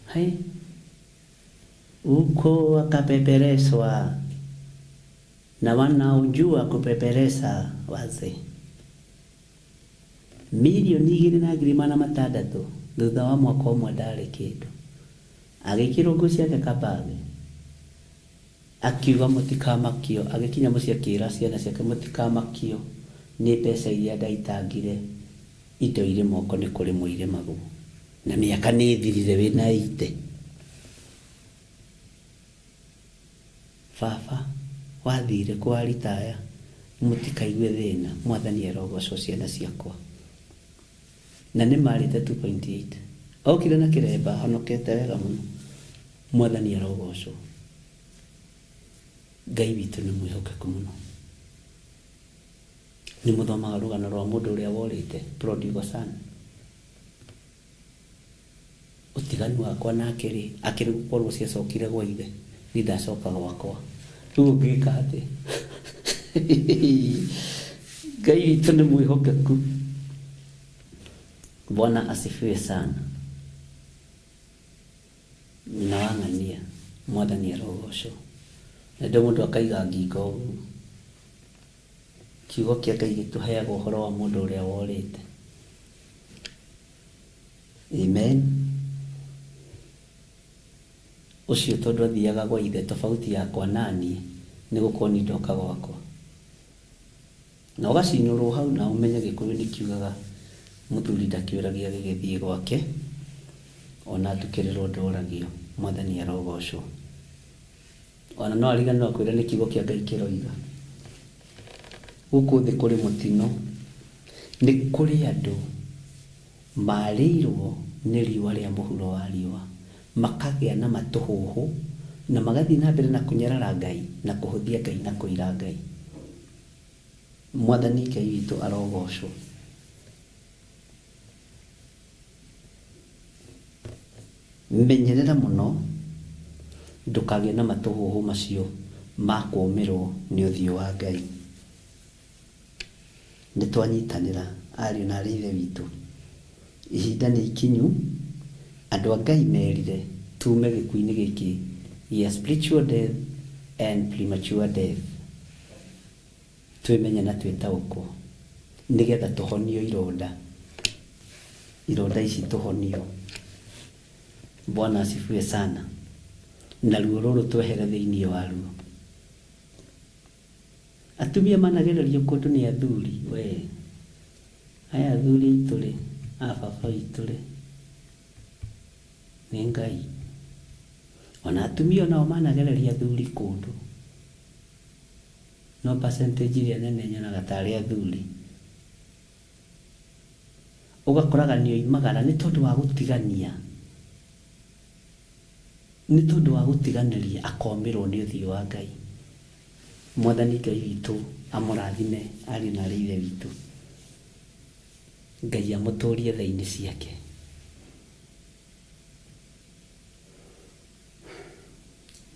hai uko akapepereshwa na wanaojua kupeperesha wazee milioni 2,600 thutha wa mwaka ũmwe ndarĩ kĩndũ agĩkĩrwo nguo ciake kababe akiuga mũtikamakio agĩkinya mũciĩ akĩra ciana ciake mũtikamakio nĩ mbeca iria ndaitangire indo irĩ moko nĩ kũrĩ mũire magu na mĩaka nĩ thirire wĩna ite baba wathire kwa ritaya mũtikaigue thĩna mwathani arogocwo ciana ciakwa na nĩ marĩte 2.8 okire na kĩremba honokete wega mũno mwathani arogocwo Ngai witũ nĩ mwĩhokeku mũno nĩ mũthomaga rũgano rwa mũndũ ũrĩa worĩte prodigal son ũtiganu wakwa nake rĩ akĩrĩ gũkorwo ciacokire gwa ithe nĩ ndacoka gwakwa rĩu ngĩka atĩ Ngai witũ nĩ mwĩhokeku Bwana asifiwe sana na wang'ania mwathani arogocwo na ndio mũndũ akaiga ngingo ũguo kiugo kĩa Ngai gĩtũheaga ũhoro wa mũndũ ũrĩa worĩte amen ucio tondũ athiaga gwa ithe tofauti yakwa nani nĩ gũkorwo nĩ ndoka gwakwa na ũgacinũrwo hau na ũmenye Gĩkũyũ nĩ kiugaga mũthuri ndakiũragia gĩgĩthiĩ gwake ona tukĩrĩrwo ndoragio mwathani arogocwo ona no ariganĩrwo kwĩra nĩ kiugo kĩa Ngai kĩroiga gũkũ thĩ kũrĩ mũtino nĩ kũrĩ andũ marĩirwo nĩ riũa rĩa mũhuro wa riũa makagĩa na matũhũhũ na magathiĩ na mbere na kũnyarara Ngai na kũhũthia Ngai na kũira Ngai mwathani Ngai witũ arogocwo menyerera mũno ndũkagĩe na matũhũhũ macio ma kũũmĩrwo nĩ ũthiũ wa Ngai nĩ twanyitanĩra ariũ na arĩ ithe witũ ihinda nĩ ikinyu andũ a Ngai merire tume gĩkuũ-inĩ gĩkĩ ya spiritual death and premature death twĩmenye na twĩtaũkwo nĩgetha tũhonio ironda ici tũhonio Bwana asifiwe sana na ruo rũrũ twehere thĩinĩ waruo atumia managererio kũndũ nĩ athuri we aya athuri itũrĩ ababa itũrĩ nĩ Ngai ona atumia nao managereria athuri kũndũ no percentage iria nene nyonaga tarĩ athuri ũgakoraga nĩ oimagara nĩ tondũ wa gũtigania nĩ tondũ wa gũtiganĩria akomĩrwo nĩ ũthiũ wa Ngai mwathani Ngai witũ amũrathime arĩ na arĩ ithe witũ Ngai amũtũrie tha-inĩ ciake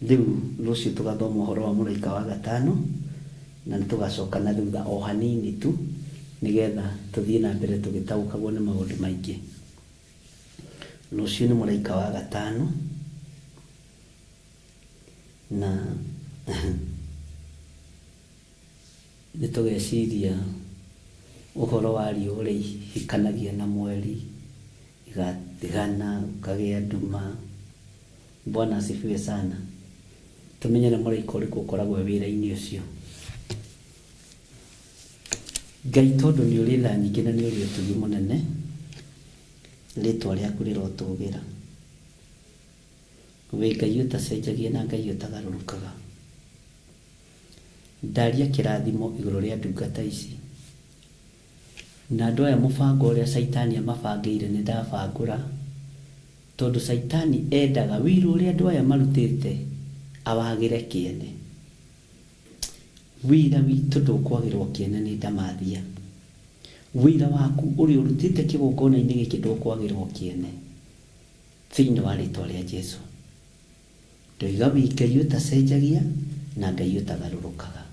rĩu rũciũ tũgathoma ũhoro wa mũraika wa gatano na nĩtũgacoka na thutha o hanini tu nĩgetha tũthiĩ na mbere tũgĩtaũkagwo nĩ maũndũ maingĩ rũciũ nĩ mũraika wa gatano na nĩtũgeciria uhoro wa riũa ũrĩa ihikanagia na mweri igatigana ukagĩa nduma. Bwana asifiwe sana. Tumenye na mũraika ũrĩkũ ũkoragwo wĩra-inĩ ũcio. Ngai tondũ nĩ ũrĩ tha nyingĩ na nĩ ũrĩ ũtugi mũnene, rĩtwa rĩaku rĩrotũgĩra. Wĩ Ngai ũtacenjagia na Ngai ũtagarũrũkaga. Ndaria kĩrathimo igũrũ rĩa ndungata ici. Na andũ aya mũbango ũrĩa Saitani amabangĩire nĩ ndabangũra, tondũ Saitani endaga wĩra ũrĩa andũ aya marutĩte awagĩre kĩene. Wĩra witũ ndũkwagĩrwo kĩene nĩ ndamathia. Wĩra waku ũrĩa ũrutĩte kĩgongona-inĩ gĩkĩ ndũkwagĩrwo kĩene thĩinĩ wa rĩtwa rĩa Jesũ. Ndoiga wĩ Ngai ũtacenjagia na Ngai ũtagarũrũkaga.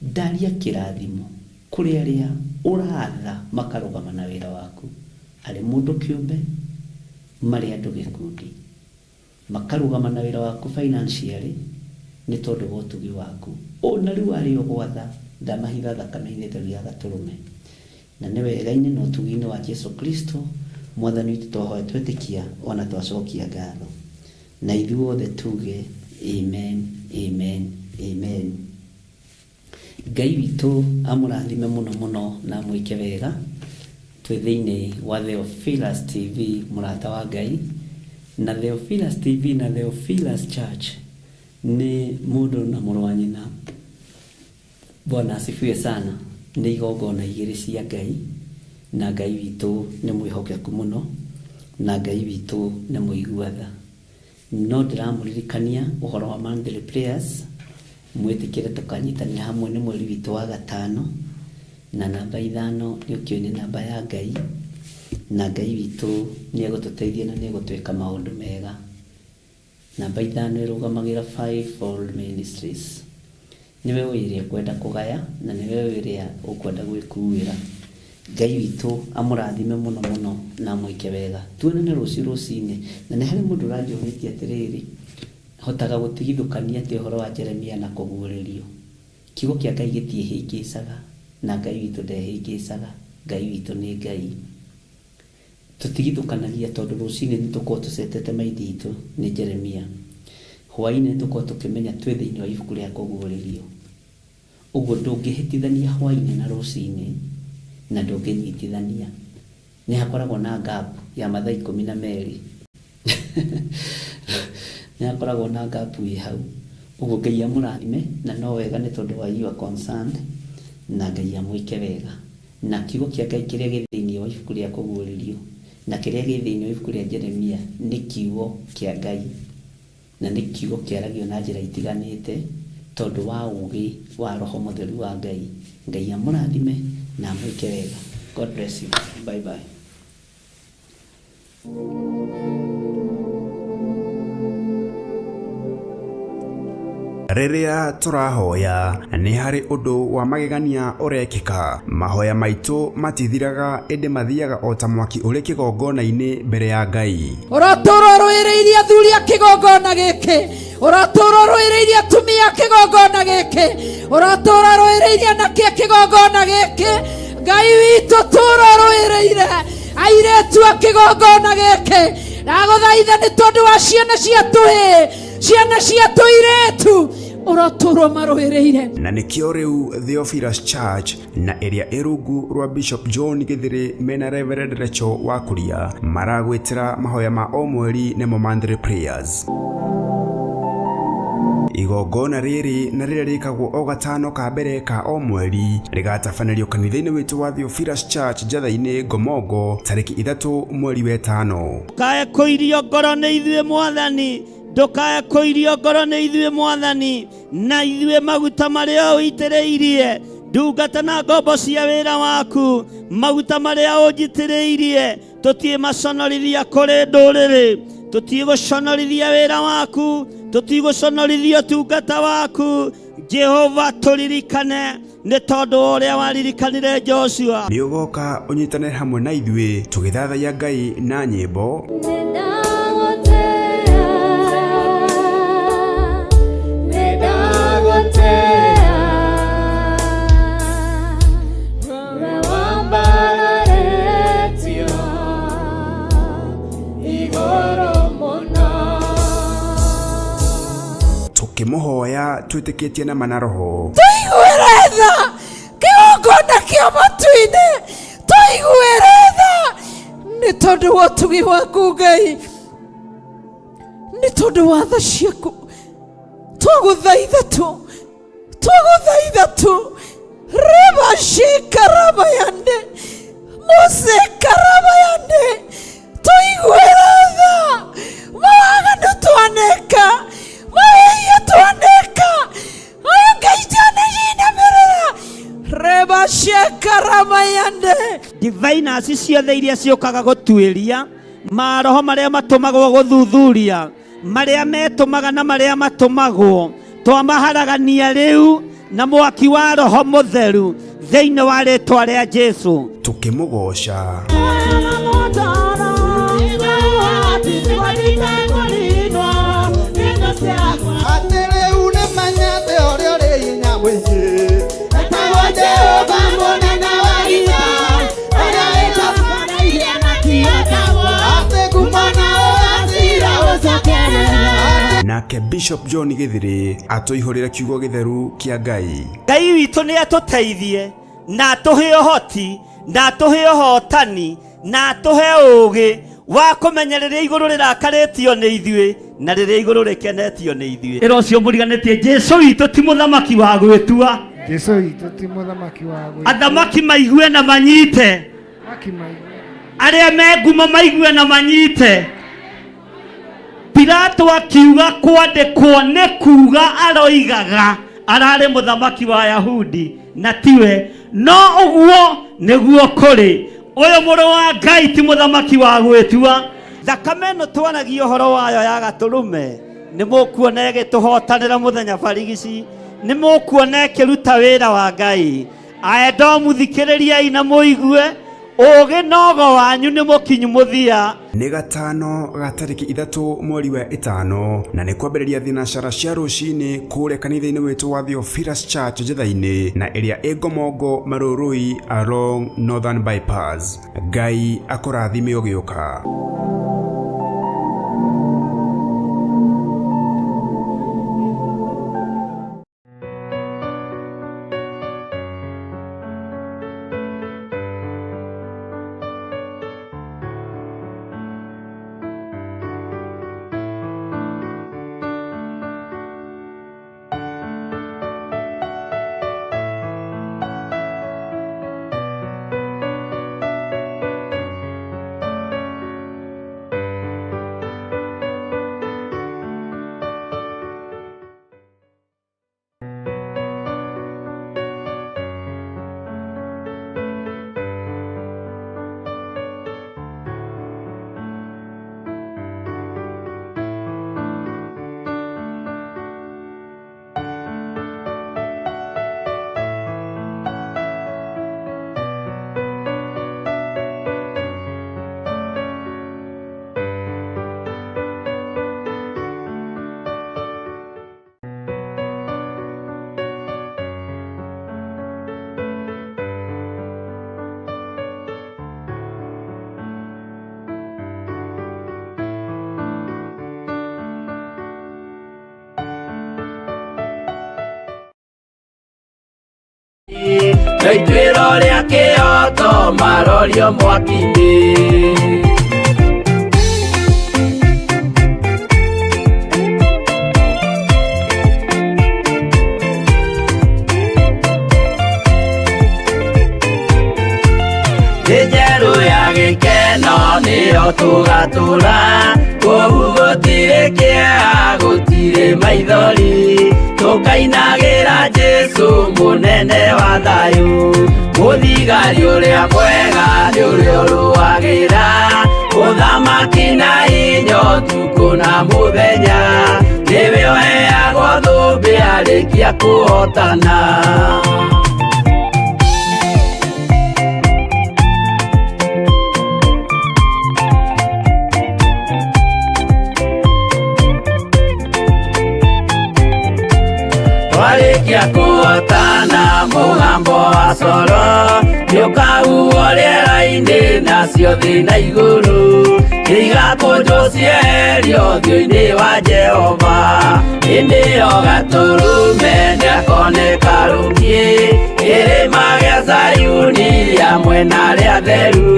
Ndaria kĩrathimo kũrĩ arĩa ũratha makarũgama na wĩra waku, arĩ mũndũ kĩũmbe, marĩ andũ gĩkundi, makarũgama na wĩra waku financially nĩ tondũ wa ũtugi waku. Ona rĩu arĩ o gwatha ndamahitha thakame-inĩ theru ya Gatũrũme, na nĩ wega-inĩ na ũtugi-inĩ wa Jesũ Kristo Mwathani witũ twahoya twĩtĩkia ona twacokia ngatho. Na ithuothe tuge amen, amen, amen. Ngai witũ amũrathime mũno mũno na mwĩke wega. Twĩ thĩinĩ wa Theophilus TV, mũrata wa Ngai. Na Theophilus TV na Theophilus Church nĩ mũndũ na mũrũ wa nyina. Bwana asifiwe sana. Nĩ igongona igĩrĩ cia Ngai, na Ngai witũ nĩ mwĩhokeku mũno, na Ngai witũ nĩ mũigua-tha. No ndĩramũririkania ũhoro wa monthly prayers. Mwĩtĩkĩre tũkanyitanĩra hamwe nĩ mweri witũ wa gatano, na namba 5 nĩ ũkĩo nĩ namba ya Ngai, na Ngai witũ nĩ egũtũteithia na nĩ egũtwĩka maũndũ mega. Namba 5 ĩrũgamagĩra Fivefold Ministries. Nĩwe ũrĩa kwenda kũgaya na nĩwe ũrĩa ũkwenda gwĩkuĩra. Ngai witũ amũrathime mũno mũno na mwĩke wega. Tuonane rũciũ rũcinĩ, na nĩ harĩ mũndũ ũranjũrĩtie atĩrĩrĩ, hotaga gũtigithũkania atĩ ũhoro wa Jeremia na kũguũrĩrio. Kiugo kĩa Ngai gĩtiĩhĩngĩcaga, na Ngai witũ ndehĩngĩcaga. Ngai witũ nĩ Ngai. Tũtigithũkanagia tondũ rũcinĩ nĩ tũkorwo tũcetete maithe itũ nĩ Jeremia. Hwaĩ-inĩ tũkorwo tũkĩmenya twĩ thĩinĩ wa ibuku rĩa kũguũrĩrio. Ũguo ndũngĩhĩtithania hwaĩ-inĩ na rũcinĩ, na ndũngĩnyitithania. Nĩ hakoragwo na gap ya mathaa 12. Nĩ hakoragwo na gap ĩ hau. Ũguo Ngai amũrathime, na no wega nĩ tondũ wa you are concerned, na Ngai amwĩke wega. Na kiugo kĩa Ngai kĩrĩa gĩ thĩinĩ wa ibuku rĩa kũguũrĩrio na kĩrĩa gĩ thĩinĩ wa ibuku rĩa Jeremia nĩ kiugo kĩa Ngai, na nĩ kiugo kĩaragio na njĩra itiganĩte tondũ wa ũũgĩ wa Roho Mũtheru wa Ngai. Ngai amũrathime na amwĩke wega. God bless you. Bye bye. Rĩrĩa tũrahoya nĩ harĩ ũndũ wa magegania ũrekĩka. Mahoya maitũ matithiraga, ĩndĩ mathiaga o ta mwaki ũrĩ kĩgongona-inĩ mbere ya Ngai. Ũratũũra rũĩrĩirie athuri a kĩgongona gĩkĩ, ũratũũra rũĩrĩirie atumia a kĩgongona gĩkĩ, ũratũũra rũĩrĩirie anake a kĩgongona gĩkĩ. Ngai witũ tũũra rũĩrĩire airĩtu a kĩgongona gĩkĩ. Ndagũthaitha nĩ tondũ wa ciana cia tũhĩĩ, ciana cia tũirĩtu, ũratũũra marũĩrĩire. Na nĩkĩo rĩu Theophilus Church na ĩrĩa ĩrungu rwa Bishop John Gĩthĩrĩ mena Reverend Rachel Wakuria maragwĩtĩra mahoya ma o mweri nĩmo monthly prayers. Igongona rĩrĩ na rĩrĩa rĩkagwo o gatano ka mbere ka o mweri rĩgatabanĩrio kanitha-inĩ witũ wa Theophilus Church Njatha-inĩ Ngomongo tarĩki 3 mweri wa 5. Ndũkae kũirio ngoro nĩ ithuĩ Mwathani, ndũkae kũirio ngoro nĩ ithuĩ Mwathani, na ithuĩ maguta marĩa ũitĩrĩirie ndungata na ngombo cia wĩra waku, maguta marĩa ũnjitĩrĩirie tũtiĩmaconorithia kũrĩ ndũrĩrĩ, tũtigũconorithia wĩra waku, tũtigũconorithia ũtungata waku. Jehova tũririkane nĩ tondũ ũrĩa waririkanire Joshua. Nĩ ũgoka ũnyitanĩre hamwe na ithuĩ tũgĩthathaiya Ngai na nyĩmbo. Wewe twitikitie na manaroho tuiguire tha kigongona kia matu-ini tuiguire tha ni tondu wa utugi waku Ngai ni tondu wa tha ciaku twaguthaitha tu reba shikaraba yande mose karaba yande tuiguire tha mawaganu twaneka mawaiya twaneka ayo Ngai twanejina merera reba shikaraba yande diviners ciothe iria ciukaga gutwiria maroho maria matumagwo guthuthuria maria metumaga na maria matumagwo twamaharagania riu na mwaki wa Roho Mutheru thiini wa ritwa ria Jesu tukimugoca nake Bishop John Githiri atuihurira kiugo githeru kia Ngai. Ngai witu ni atuteithie na atuhe uhoti na atuhe uhotani na atuhe ugi wa kumenyereria iguru rirakarĩtio nĩ ithuĩ na rĩrĩa iguru rĩkenetio nĩ ithuĩ. Ĩra ũcio mũriganĩtie Jesu witũ ti mũthamaki wa gwĩtua. Jesu witũ ti mũthamaki wa gwĩtua. Athamaki maigue na manyite. Arĩa me ngumo maigue na manyite. Pilato akiuga kwandĩkwo nĩ kuga aroigaga ararĩ mũthamaki wa Ayahudi na tiwe, no ũguo nĩguo kũrĩ. Ũyũ mũrũ wa Ngai ti mũthamaki wa gwĩtua. Thakame ĩno twanagia ũhoro wayo ya gatũrũme nĩ mũkuona ĩgĩtũhotanĩra mũthenya barigici, nĩ mũkuona ĩkĩruta wĩra wa Ngai. Aendo mũthikĩrĩriai na mũigue ũgĩ nogo wanyu nĩ mũkinyu mũthia. Nĩ gatano ga tarĩki 3 mweri wa 5 na nĩ kwambĩrĩria thinacara cia rũcinĩ kũrĩa kanitha-inĩ witũ wa Theophilus Church Njĩtha-inĩ na ĩrĩa ĩ Ngomongo Marũrũi along Northern Bypass. Ngai akũrathime ũgĩũka. Ituĩro rĩa kĩoto marorio mwaki-inĩ. Njerũ ya gĩkeno nĩyo tũgatũra, kũu gũtirĩ kĩeha gũtirĩ maithori, tũkainagĩra Jesu mũnene wa thayũ. Mũthigari ũrĩa mwega nĩ ũrĩa ũrũagĩra ũthamaki na hinya ũtukũ na mũthenya, nĩwe ũheagwo thũmbĩ arĩkia kũhotana. Warĩkia kũhotana mũgambo wa coro nĩũkahuo rĩera-inĩ nacio thĩ na igũrũ igakũnjwo cieherio ũthiũ-inĩ wa Jehova. Hĩndĩ ĩyo Gatũrũme nĩakoneka rũngiĩ kĩrĩma gĩa Zayuni hamwe na arĩa atheru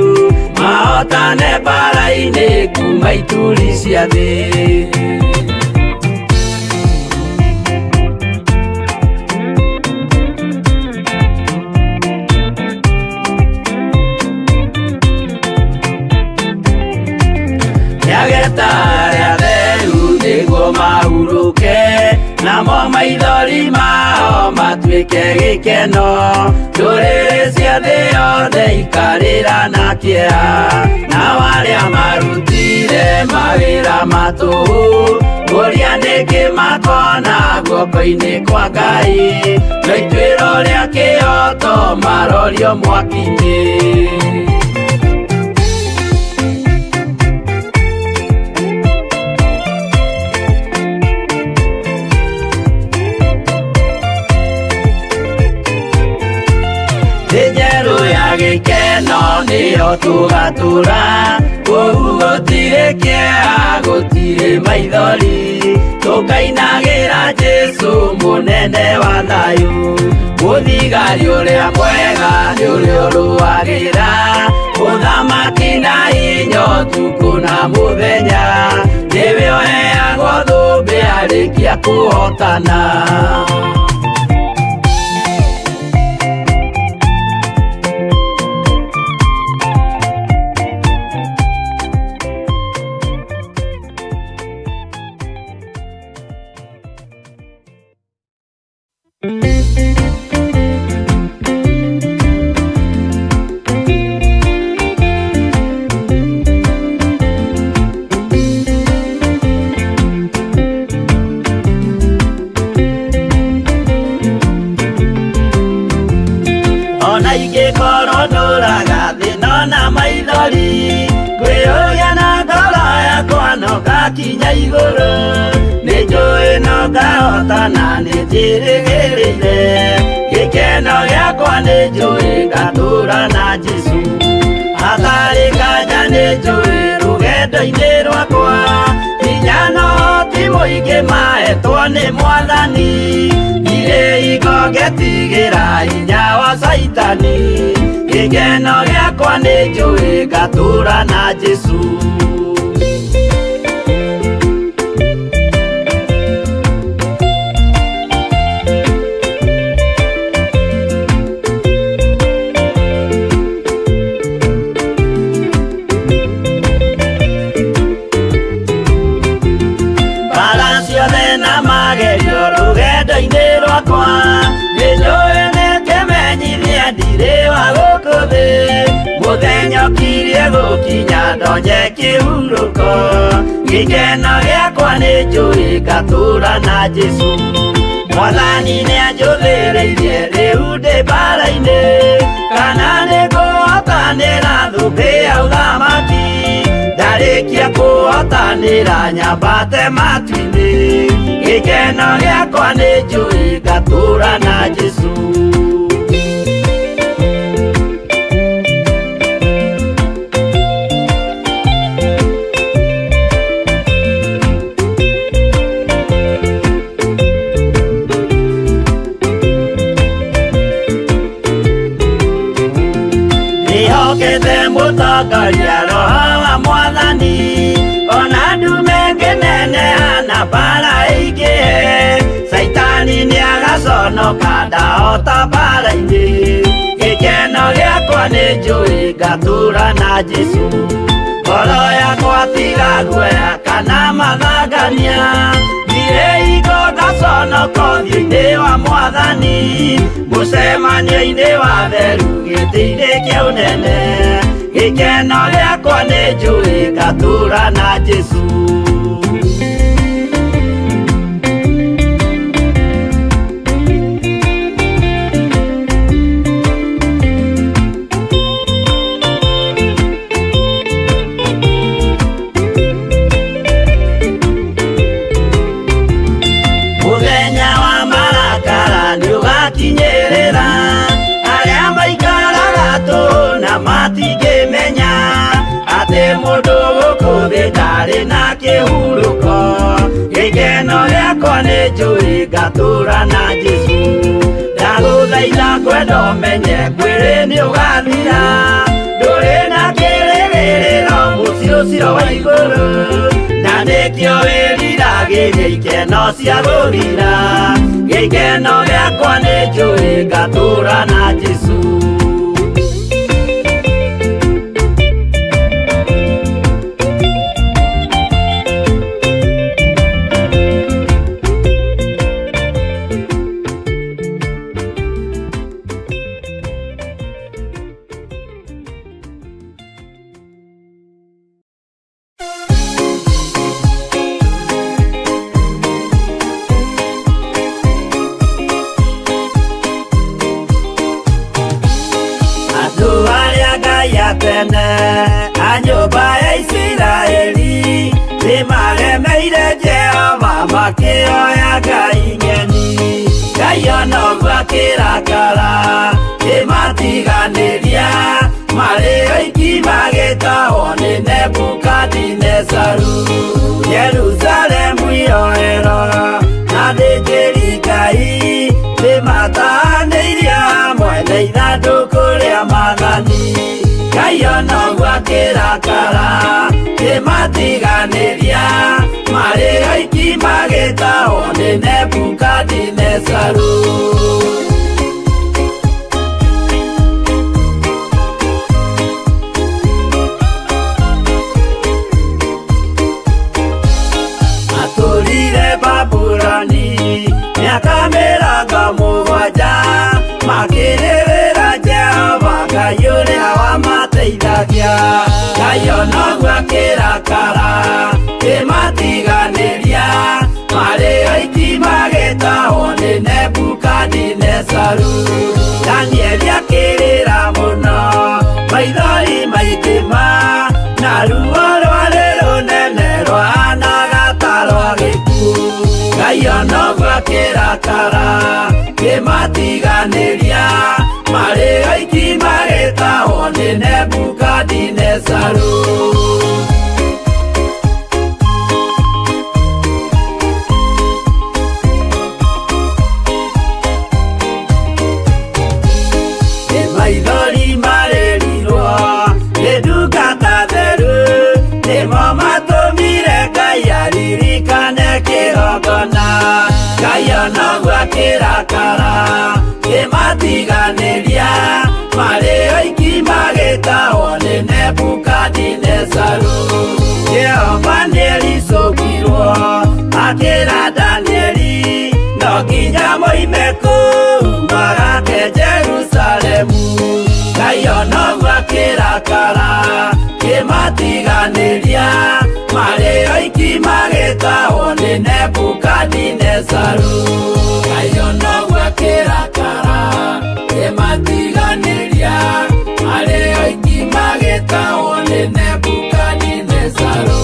mahotane mbara-inĩ kuma ituri cia thĩ. Nĩageta arĩa atheru nĩguo mahurũke, namo maithori mao matuĩke gĩkeno. Ndũrĩrĩ cia thĩ yothe ikarĩra na kĩeha, nao arĩa marutire mawĩra matũhũ ũrĩa nĩngĩ makona guoko-inĩ kwa Ngai, na ituĩro rĩa kĩoto marorio mwaki-inĩ. Njerũ ya gĩkeno nĩyo tũgatũra, kũu gũtirĩ kĩeha gũtirĩ maithori, tũkainagĩra Jesũ mũnene wa thayũ. Mũthigari ũrĩa mwega nĩ ũrĩa ũrũagĩra ũthamaki na hinya ũtukũ na mũthenya, nĩwe ũheagwo thũmbĩ arĩkia kũhotana. Ona ingĩkorwo ndũraga thĩna na maithori, ngwĩyũria na ngoro yakwa no ngakinya igũrũ. Nĩnjũĩ no ngahotana nĩnjĩrĩgĩrĩire, gĩkeno gĩakwa nĩnjũĩ ngatũra na Jesũ. Hatarĩ nganja nĩnjũĩ rũgendo-inĩ rwakwa, hinya na ũhoti mũingĩ mahetwo nĩ Mwathani. Irĩ igongetigĩra hinya wa Saitani, gĩkeno gĩakwa nĩnjũĩ ngatũra na Jesũ. Mbara ciothe na magerio rũgendo-inĩ rwakwa, nĩnjũĩ nĩkĩmenyithia ndirĩ wa gũkũ thĩ. Mũthenya ũkirie gũkinya ndonye kĩhurũko, gĩkeno gĩakwa nĩnjũĩ ngatũra na Jesũ. Mwathani nĩanjũthĩrĩirie rĩu ndĩ mbara-inĩ, kana nĩngũhotanĩra thũmbĩ ya ũthamaki. Ndarĩkia kũhotanĩra nyambate matu-inĩ, gĩkeno gĩakwa nĩnjũĩ ngatũra na Jesũ. Nĩhokete mũtongoria Roho wa Mwathani, ona ndume ngĩneneha na mbara ĩingĩhe. Saitani nĩagaconoka ndahota mbara-inĩ, gĩkeno gĩakwa nĩnjũĩ ngatũra na Jesũ. Ngoro yakwa tiga guoya kana mathangania, ndirĩ igo ngaconoka ũthiũ-inĩ wa Mwathani. Mũcemanio-inĩ wa theru gĩtĩ-inĩ kĩa ũnene, gĩkeno gĩakwa nĩnjũĩ ngatũra na Jesũ. Mũthenya wa marakara nĩũgakinyĩrĩra, arĩa maikaraga tũhũ na matingĩmenya. gĩkeno gĩakwa nĩ njũĩ ngatũũra na Jesũ ndagũthaitha ngwenda ũmenye kwĩrĩ nĩ ũgathira ndũrĩ na kĩrĩgĩrĩro mũciĩ ũcio wa igũrũ na nĩkĩo wĩriragĩria ikeno cia gũthira gĩkeno gĩakwa nĩ njũĩ ngatũũra na Jesũ a nyũmba ya Isiraeli nĩmaremeire Jehova makĩoya Ngai ng'eni Ngai ona ũguo akĩrakara kĩmatiganĩria marĩ oiki magĩtahwo nĩ Nebukadinezaru Jerusalemu iroero na thĩnjĩri Ngai nĩmatahanĩirie hamwe na ithandũkũ rĩa Mwathani Ngai ona ũguo akĩrakara kĩmatiganĩria marĩ oiki magĩtahwo nĩ Nebukadinezaru atũrire Babuloni mĩaka 70 makĩrĩrĩra Jehova Ngai ũrĩa wamateithagia Ngai ona ũguo akĩrakara kĩmatiganĩria marĩ oiki magĩtahwo nĩ Nebukadinezaru Danieli akĩrĩra mũno maithori maikĩma na ruo rwarĩ rũnene rwahanaga ta rwa gĩkuũ Ngai ona ũguo akĩrakara kĩmatiganĩria marĩ oiki magĩtahwo nĩ Nebukadinezaru maithori marĩrirwo nĩ ndungata theru nĩmo matũmire Ngai aririkane kĩgongona Ngai ona ũguo akĩrakara kĩmatiganĩria marĩ oiki magĩtahwo nĩ Nebukadinezaru Jehova nĩericũkirwo akĩra Danieli no nginya moime kũu magake Jerusalemu Ngai ona ũguo akĩrakara kĩmatiganĩria marĩ oiki magĩtahwo nĩ Nebukadinezaru Ngai ona ũguo akĩrakara kĩmatiganĩria marĩ oiki magĩtahwo nĩ Nebukadinezaru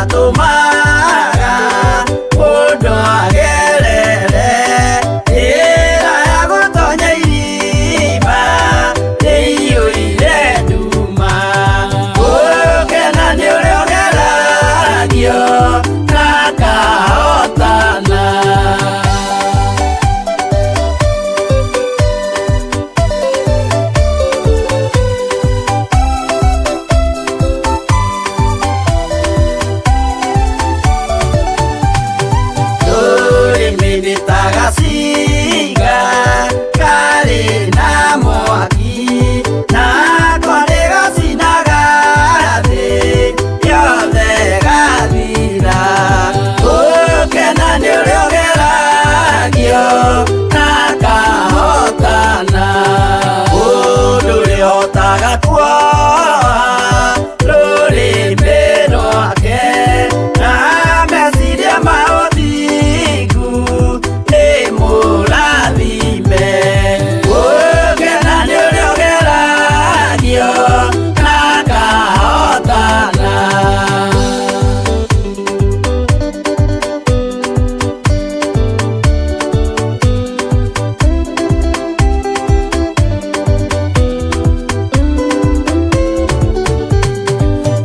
atumaga mundu agerere ira ya gutonya irima iyuire nduma gukena ni uria ugeragio nakahotana. Tagasiga kari na mwaki na kondega sinagarathi yothe gathira gukena ni uria ugeragio nakahotana mundu uriotaga kuoha rurimi rwake na meciria mauthingu murathime gukena ni uria ugeragio nakahotana.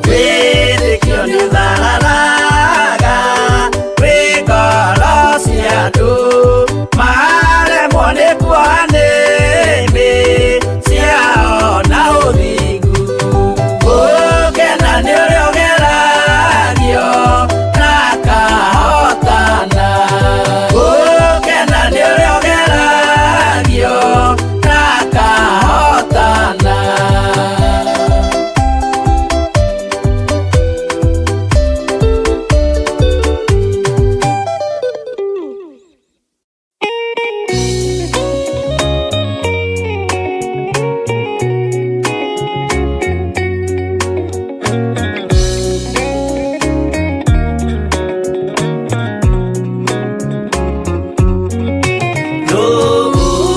Wĩtĩkio nĩ ũthararaga wĩ ngoro cia andũ maremwo nĩ kuoha nĩmĩ ciao na ũthingu gũkena nĩ ũrĩa ũgeragio nakahotana gũkena nĩ ũrĩa ũgeragio nakahotana.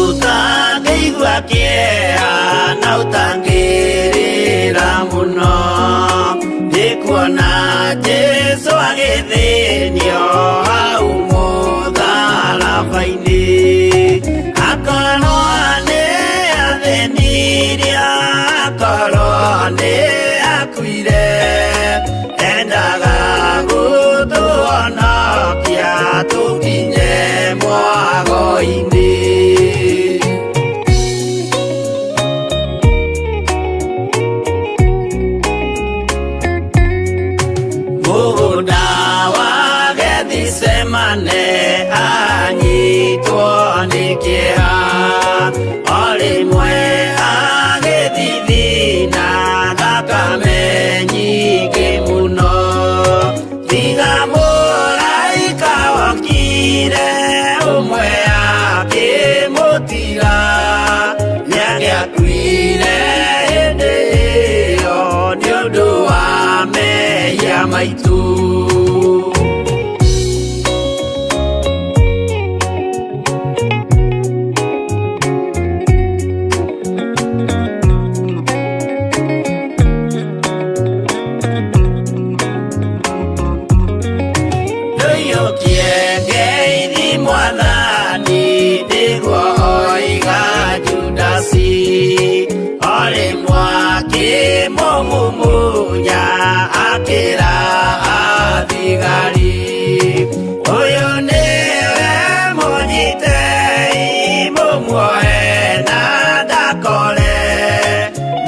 Utangĩigua kĩeha na ũtangĩrĩra mũno nĩkuona Jesũ agĩthĩnio hau mũtharaba-inĩ akorwo nĩ athĩnirie akorwo nĩ akuire endaga gũtũhonokia tũkinye mwago-inĩ. Mũgũnda wa Gethisemane anyitwo nĩ kĩeha o rĩmwe agĩthithina thakame nyingĩ mũno thutha mũraika wokire ũmwe akĩmũtiga nĩagĩakuire hĩndĩ ĩyo nĩ ũndũ wa mehia maitũ. Ndũiyũkie ngeithi Mwathani nĩguo oiga Judasi o rĩmwe akĩmũmumunya akĩra athigari ũyũ nĩwe mũnyitei mũmuoe na ndakore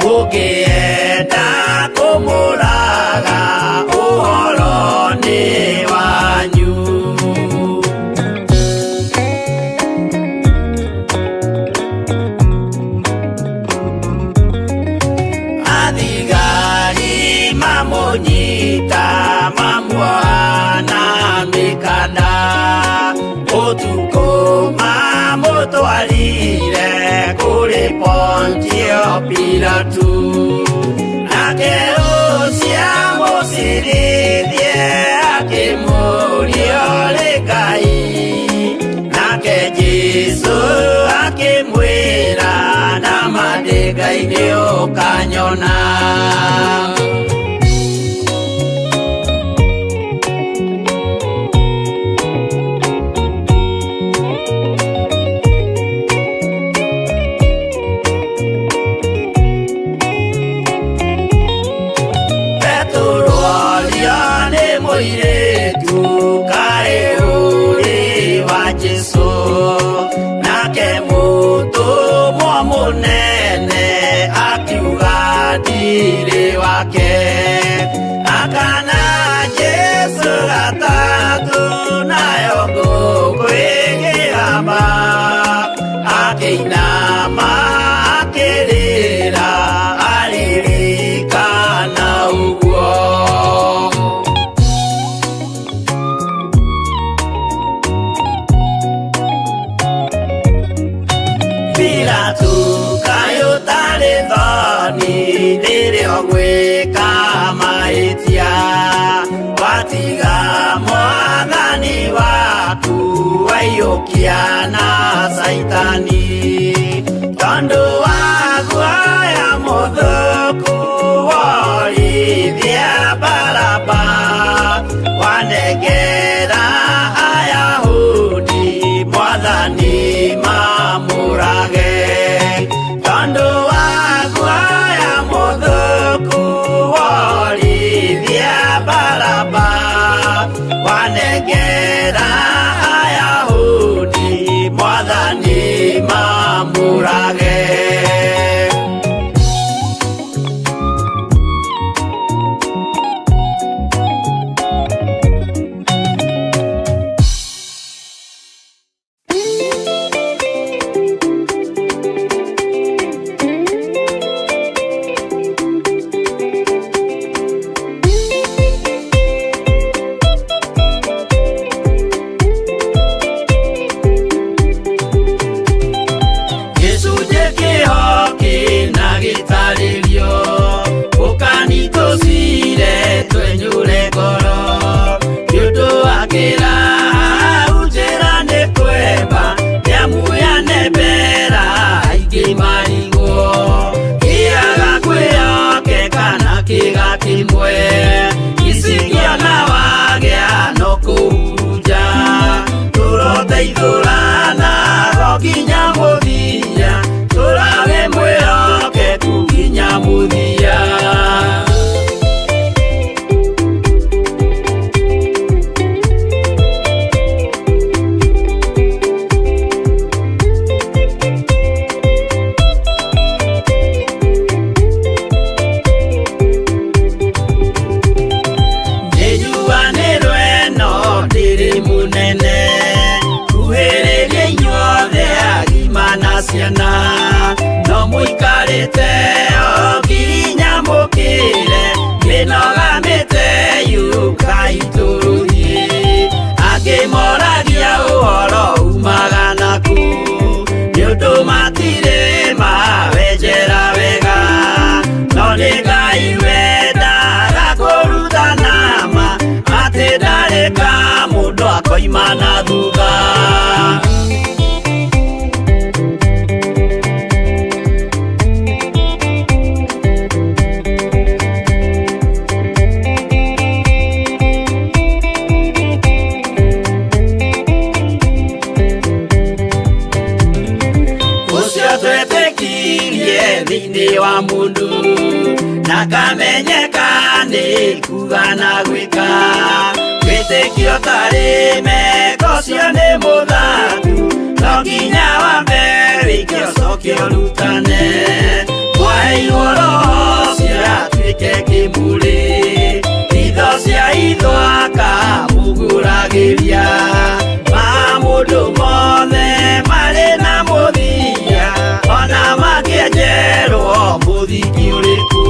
mũngĩenda kũmũraga ũhoro nĩ wanyu. Athigari mamũnyita mamuoha na mĩkanda ũtukũ mamũtwarire kũrĩ Pontio Pilatu nake ũcio mũcirithie akĩmũria ũrĩ Ngai nake Jesũ akĩmwĩra nama ndĩ Ngai-inĩ ũkanyona. kaĩ ũrĩ wa Jesũ nake mũtũmwo mũnene akiuga ndirĩ wake akana Jesũ gatatũ nayo ngũkũ ĩkĩgamba akĩinama akĩrĩra aririkana ũguo Pilatu kaĩ ũtarĩ thoni rĩrĩa ũgwĩka mahĩtia watiga mwathani waku waiyũkia na Saitani tondũ wa guoya mũthũku worithia Baraba wanengera Ayahudi mwathani mamũrage tondũ wa guoya mũthũku worithia Baraba wanengera Ayahudi mwathani mamũrage Imana thutha ũcio twetĩkirie thĩinĩ wa mũndũ na kamenyeka nĩ kuga na gwĩka wĩtĩkio tarĩ meko cio nĩ mũthaku no nginya wambe wĩke ũcoke ũrutane waheirwo roho ũcio atuĩke kĩmũrĩ hitho cia ithwaka mũgũragĩria ma mũndũ mothe marĩ na mũthia ona makĩenjerwo mũthingi ũrĩkũ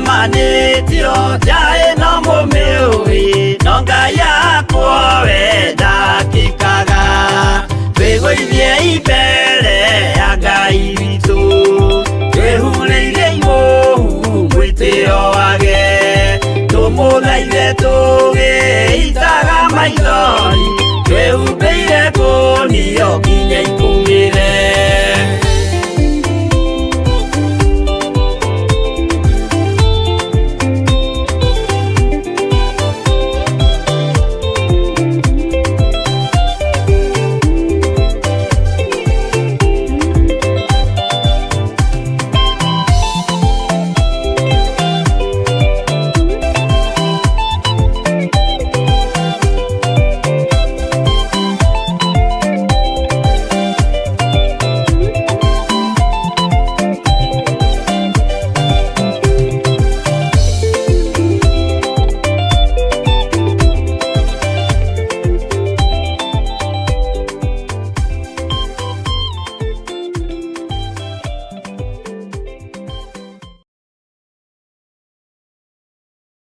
Manitio jae no mũmĩũĩ no Ngai akwo we ndakĩkaga twĩgũithie imbere ya Ngai witũ twĩhurĩire imũhu mwĩtĩo wage tũmũthaithe tũgĩitaga maithori twĩhumbĩire